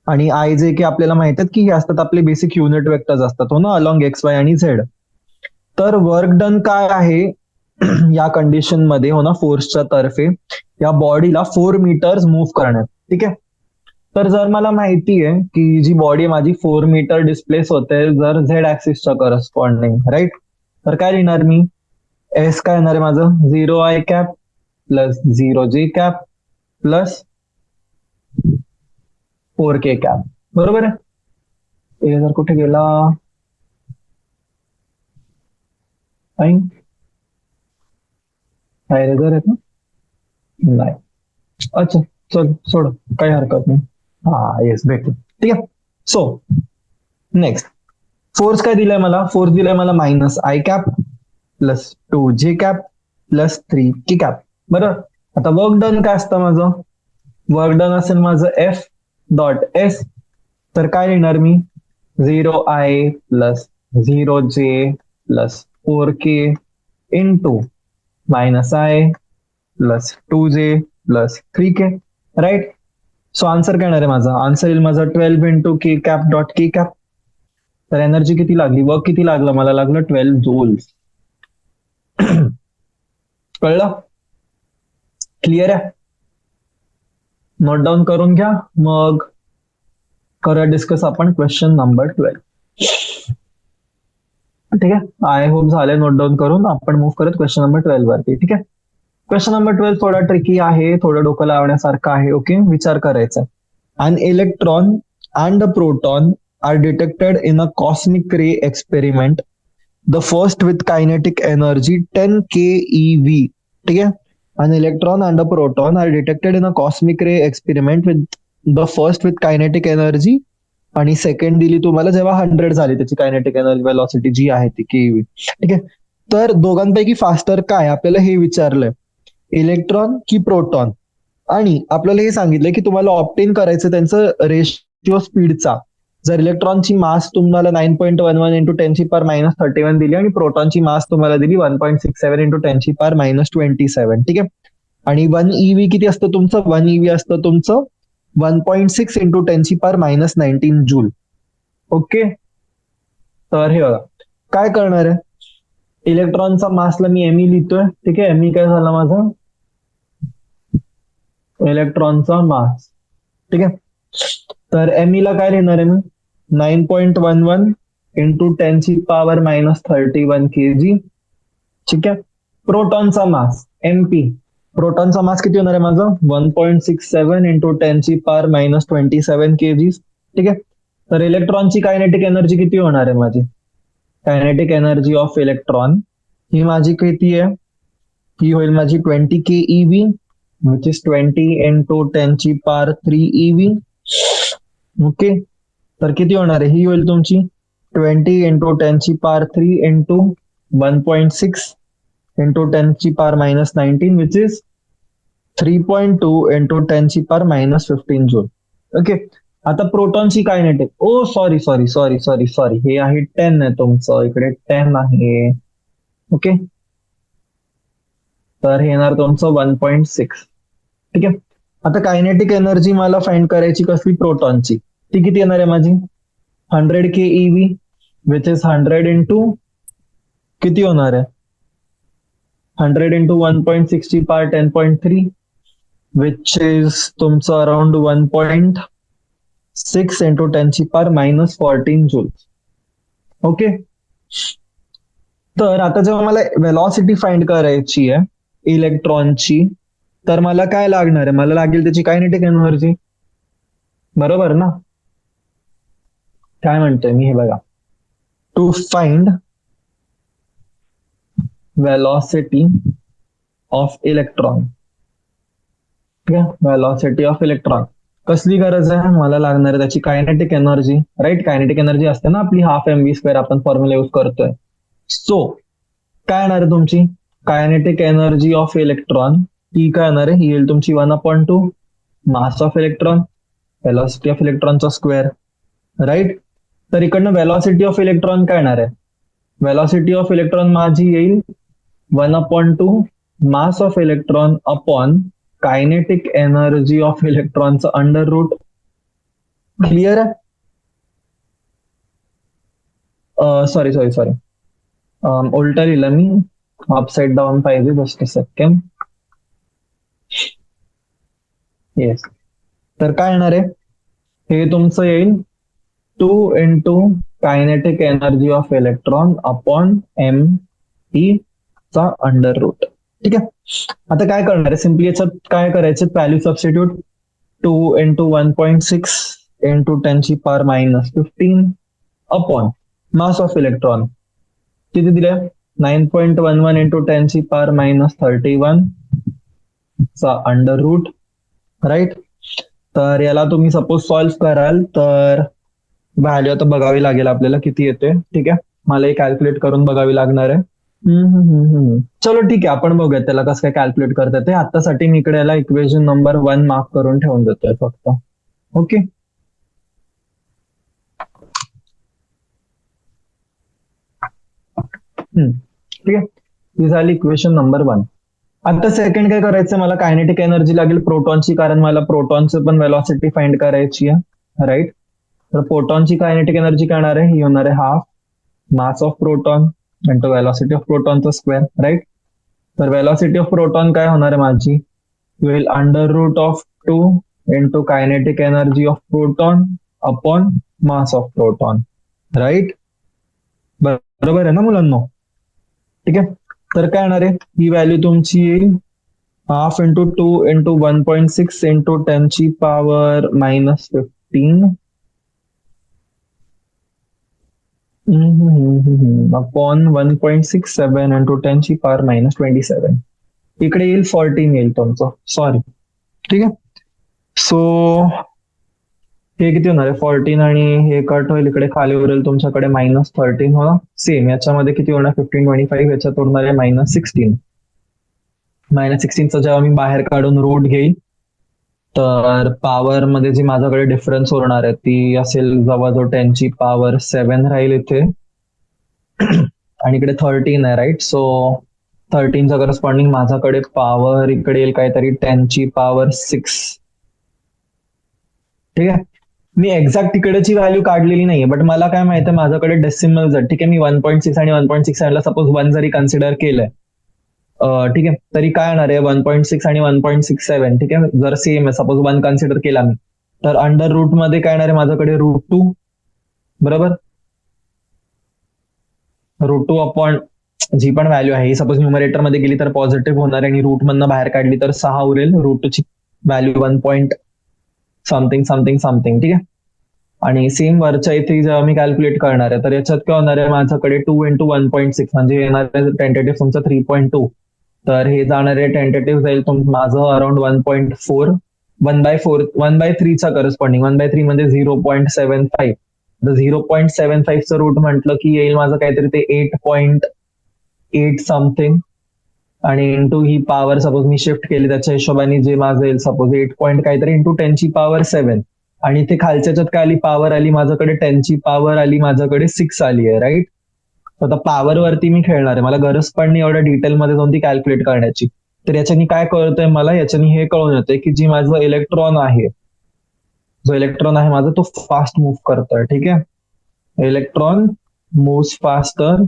आणि आय जे के आपल्याला माहित आहेत की हे असतात आपले बेसिक युनिट वेक्टर्स असतात, हो ना, अलॉंग एक्स वाय आणि झेड. तर वर्क डन काय आहे या कंडिशन मध्ये, हो ना, फोर्सच्या तर्फे या बॉडीला 4 meters मूव्ह करण्यात. ठीक आहे, तर जर मला माहिती आहे की जी बॉडी माझी 4 meter डिस्प्लेस होते जर झेड ऍक्सिसच्या करस्पॉन्डिंग राईट, तर काय लिहिणार मी, एस काय येणार आहे माझं 0I cap plus 0J cap plus 4k cap. बरोबर आहे. हे जर कुठे गेला काय रेझर आहे का, नाही, अच्छा चल सोड, काही हरकत नाही. हा येस भेटलं. ठीक आहे, सो नेक्स्ट फोर्स काय दिलाय मला, फोर्स दिलाय मला minus i cap plus 2j cap plus 3k cap. बरोबर. आता वर्क डन काय असतं माझं, वर्क डन असेल माझं एफ डॉट एस. तर काय लिहिणार मी 0I plus 0J plus 4k into minus i plus 2j plus 3k right. So answer काय येणार आहे माझा? आन्सर येईल माझा 12 into k cap dot k cap. तर एनर्जी किती लागली, वर्क किती लागलं? मला लागलं 12 जूल्स. कळलं? क्लिअर आहे? नोट डाऊन करून घ्या, मग करूया डिस्कस आपण क्वेश्चन नंबर 12. ठीक आहे, आय होप झाले नोट डाऊन करून. आपण मूव्ह करत क्वेश्चन नंबर 12 वरती. ठीक आहे, क्वेश्चन नंबर 12 थोडा ट्रिकी आहे, थोडं डोकं लावण्यासारखं आहे. ओके, विचार करायचा. An electron and a proton are detected in a cosmic ray experiment. The first with kinetic energy 10 keV. ठीक है? An electron and a proton are detected in a cosmic ray experiment with the first with kinetic energy आणि second दिली तुम्हाला जेव्हा 100 झाली त्याची kinetic energy velocity जी आहे ती केव्ही. ठीक आहे, तर दोघांपैकी फास्टर काय आपल्याला हे विचारलंय, इलेक्ट्रॉन की प्रोटॉन. आणि आपल्याला हे सांगितलंय की तुम्हाला ऑप्टेन करायचं त्यांचं रेशिओ स्पीडचा. जर इलेक्ट्रॉनची मास तुम्हाला 9.11 इंटू 10⁻³ दिली आणि प्रोटॉनची मास तुम्हाला दिली 1.67 इंटू 10⁻27. ठीक आहे, आणि 1 EV किती असतं तुमचं? 1 EV असतं तुमचं 1.6 इंटू 10⁻19 जूल. ओके, तर हे बघा काय करणार आहे, इलेक्ट्रॉनचा मासला मी एमई लिहितोय. ठीक आहे, एमई काय झाला माझा? इलेक्ट्रॉनचा मास. ठीक आहे, तर एमई ला काय लिहिणार आहे मी? 9.11 इंटू 10⁻31 kg. ठीक आहे, प्रोटॉनचा मास एमपी, प्रोटॉनचा मास किती होणार आहे माझं? 1.67 इंटू 10⁻27 kg. ठीक आहे, तर इलेक्ट्रॉनची कायनेटिक एनर्जी किती होणार आहे माझी? कायनेटिक एनर्जी ऑफ इलेक्ट्रॉन ही माझी किती आहे? ही होईल माझी 20 keV, which is 20 into 10⁻³ EV. Okay, तर किती होणार आहे? ही होईल तुमची 20 into 10⁻³ into 1.6 into 10⁻19, which is 3.2 into 10⁻15 joule. Okay, आता प्रोटॉनची kinetic, oh sorry sorry sorry sorry sorry, हे आहे 10 आहे तुमचं, इकडे 10 आहे. ओके, तर हे येणार तुमचं 1.6. ठीक आहे, आता कायनेटिक एनर्जी मला फाइंड करायची कसली? प्रोटॉनची. ती किती येणार आहे माझी? 100 keV, विच इज 100 इंटू किती होणार आहे? 100 इंटू 1.60⁻10.3, विच इज तुमचं अराउंड 1.6 इंटू 10⁻14 जूल. ओके, तर आता जेव्हा मला वेलॉसिटी फाइंड करायची आहे इलेक्ट्रॉनची, तर मला काय लागणार आहे? मला लागेल त्याची कायनेटिक एनर्जी, बरोबर ना? काय म्हणतोय मी हे बघा, to find velocity of electron. ठीक आहे, वेलॉसिटी ऑफ इलेक्ट्रॉन कसली गरज आहे? मला लागणार आहे त्याची kinetic energy. Right, kinetic energy असते ना आपली ½ mv², आपण फॉर्म्युला यूज करतोय. सो काय येणार आहे तुमची कायनेटिक एनर्जी ऑफ इलेक्ट्रॉन? ती काय येणार आहे? ही येईल तुमची 1/2 mass of electron, velocity of इलेक्ट्रॉनचा स्क्वेअर. राईट, तर इकडनं वेलॉसिटी ऑफ इलेक्ट्रॉन काय येणार आहे? वेलॉसिटी ऑफ इलेक्ट्रॉन माझी येईल 1/2 mass of electron upon kinetic energy of इलेक्ट्रॉनचं अंडर रूट. क्लिअर आहे? सॉरी सॉरी सॉरी, उलटा लिहिलं मी, अपसाइड डाऊन पाहिजे. Just a second. येस, तर काय येणार आहे? हे तुमचं येईल 2 into kinetic energy of electron upon mE चा अंडर रूट. ठीक आहे, आता काय करणार आहे? सिम्पली याच्यात काय करायचं? Value substitute. 2 into 1.6 into 10⁻15 upon mass of electron किती दिले? 9.11 इंटू 10⁻31 चा अंडर रूट. राईट, तर याला तुम्ही सपोज सॉल्व्ह कराल तर व्हॅल्यू आता बघावी लागेल आपल्याला किती येते. ठीक आहे, मला हे कॅल्क्युलेट करून बघावी लागणार आहे. चलो ठीक आहे, आपण बघूया त्याला कसं काय कॅल्क्युलेट करता येते. आतासाठी मी इकडे याला इक्वेशन नंबर 1 मार्क करून ठेवून देतोय फक्त. ओके, ठीक आहे, ही झाली इक्वेशन नंबर 1. आता सेकंड काय करायचं, मला कायनेटिक एनर्जी लागेल प्रोटॉनची, कारण मला प्रोटॉनचं पण वेलॉसिटी फाइंड करायची आहे, राईट. तर प्रोटॉनची कायनेटिक एनर्जी काय होणार आहे, ही होणार आहे half mass of proton into velocity of प्रोटॉनचा स्क्वेअर, राईट. तर वेलॉसिटी ऑफ प्रोटॉन काय होणार आहे माझी, will under root of 2 into kinetic energy of proton upon mass of proton, right. बरोबर आहे ना मुलांना? ठीक आहे. तर काय येणार आहे, ही व्हॅल्यू तुमची येईल half into 2 into 1.6 into 10⁻⁻15 upon 1.67 into 10⁻⁻27. इकडे येईल 14 येईल तुमचं, सॉरी. ठीक आहे. सो हे किती होणार आहे, 14 आणि हे कट होईल, इकडे खाली उरेल तुमच्याकडे -13 होणार. सेम याच्यामध्ये किती होणार, 15/25, याच्यात उरणार आहे -16. -16चा जेव्हा मी बाहेर काढून रूट घेईल, तर पॉवर मध्ये जी माझ्याकडे डिफरन्स उरणार आहे ती असेल जवळजवळ 10⁻7 राहील इथे, आणि इकडे 13 आहे, राईट. सो 13चा करस्पॉन्डिंग माझ्याकडे पॉवर इकडे येईल काहीतरी 10⁻6. ठीक आहे. मी एक्झॅक्ट तिकडेची व्हॅल्यू काढलेली नाहीये, बट मला काय माहिती आहे माझ्याकडे डेसिमल्स आहेत. ठीक आहे. मी 1.6 आणि 1.67 ला सपोज 1 जरी कन्सिडर केलंय, ठीक आहे, तरी काय येणार आहे 1.6 आणि 1.67. ठीक आहे. जर सेम आहे, सपोज 1 कन्सिडर केला मी, तर अंडर रूट मध्ये काय येणार आहे माझ्याकडे √2, बरोबर. √2 अपॉन जी पण व्हॅल्यू आहे, सपोज न्यूमरेटर मध्ये गेली तर पॉझिटिव्ह होणार, आणि रूट मधनं बाहेर काढली तर 6 उरेल. √2ची व्हॅल्यू 1. Something something something. ठीक आहे. आणि सेम वरच्या इथे जेव्हा मी कॅल्क्युलेट करणार आहे, तर याच्यात काय होणार आहे माझ्याकडे 2 इंटू 1.6 म्हणजे येणार आहे टेंटेटिव्ह तुमचं 3.2. तर हे जाणार आहे टेंटेटिव्ह जाईल माझं अराउंड 1.4, 1/3चा करस्पॉन्डिंग. 1/3 म्हणजे 0.75. तर 0.75चं रूट म्हटलं की येईल माझं काहीतरी ते 8.8 समथिंग, आणि इंटू ही पॉवर सपोज मी शिफ्ट केली त्याच्या हिशोबाने जे माझं येईल सपोज 8 पॉईंट काहीतरी इंटू 10⁻7. आणि इथे खालच्याच्यात काय आली, पॉवर आली माझ्याकडे 10 आली माझ्याकडे 6 आली आहे, राईट. आता पॉवर वरती मी खेळणार आहे, मला गरज पण नाही एवढ्या डिटेलमध्ये जाऊन ती कॅल्क्युलेट करण्याची. तर याच्यानी काय कळतंय मला, याच्यानी हे कळून येतंय की जी माझं इलेक्ट्रॉन आहे, जो इलेक्ट्रॉन आहे माझा, तो फास्ट मूव्ह करतोय. ठीक आहे. Electron moves faster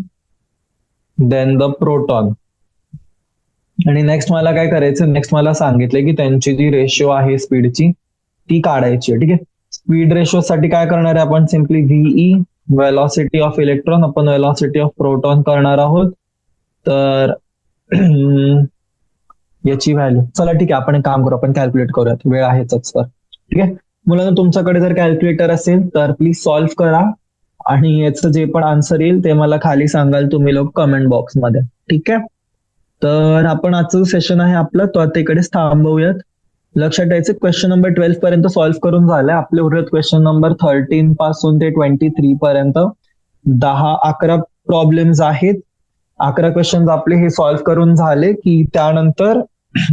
than the proton. आणि नेक्स्ट मला काय करायचं, नेक्स्ट मला सांगितलंय की त्यांची जी रेशिओ आहे स्पीडची ती काढायची आहे. ठीक आहे. स्पीड रेशो साठी काय करणार आहे आपण, सिम्पली व्हीई वेलॉसिटी ऑफ इलेक्ट्रॉन आपण वेलॉसिटी ऑफ प्रोटॉन करणार आहोत. तर याची व्हॅल्यू, चला ठीक आहे, आपण एक काम करू, आपण कॅल्क्युलेट करूयात, वेळ आहेच तर. ठीक आहे. मुलांना तुमच्याकडे जर कॅल्क्युलेटर असेल तर प्लीज सॉल्व्ह करा, आणि याचं जे पण आन्सर येईल ते मला खाली सांगाल तुम्ही लोक कमेंट बॉक्समध्ये. ठीक आहे. तर आपण आजचं सेशन आहे आपलं तो आता इकडेच थांबवूयात. लक्षात ठेवायचं क्वेश्चन नंबर 12 पर्यंत सॉल्व्ह करून झालंय. आपले उरलेत क्वेश्चन नंबर 13 पासून ते 23 पर्यंत 10-11 प्रॉब्लेम्स आहेत. 11 क्वेश्चन आपले हे सॉल्व्ह करून झाले की त्यानंतर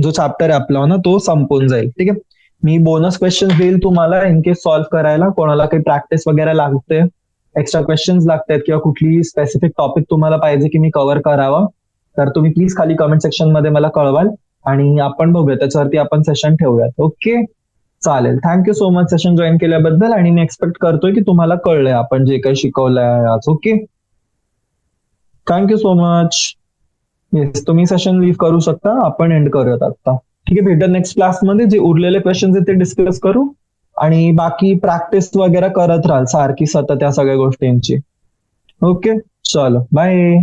जो चॅप्टर आहे आपला ना तो संपून जाईल. ठीक आहे. मी बोनस क्वेश्चन देईल तुम्हाला इन केस सॉल्व्ह करायला कोणाला काही प्रॅक्टिस वगैरे लागते, एक्स्ट्रा क्वेश्चन्स लागतात किंवा कुठली स्पेसिफिक टॉपिक तुम्हाला पाहिजे की मी कव्हर करावा, तर तुम्ही प्लीज खाली कमेंट सेक्शन मध्ये मला कळवाल आणि आपण बघूया त्याच्यावरती आपण सेशन ठेवूयात. ओके, चालेल. Thank you so much session join केल्याबद्दल, आणि मी एक्सपेक्ट करतोय की तुम्हाला कळलंय आपण जे काही शिकवलंय आज. Okay, thank you so much. Yes, तुम्ही सेशन लीव्ह करू शकता, आपण एंड करूयात आता. ठीक आहे. भेटत नेक्स्ट क्लासमध्ये, जे उरलेले क्वेश्चन आहेत ते डिस्कस करू, आणि बाकी प्रॅक्टिस वगैरे करत राहाल सारखी सतत त्या सगळ्या गोष्टींची. ओके, चलो बाय.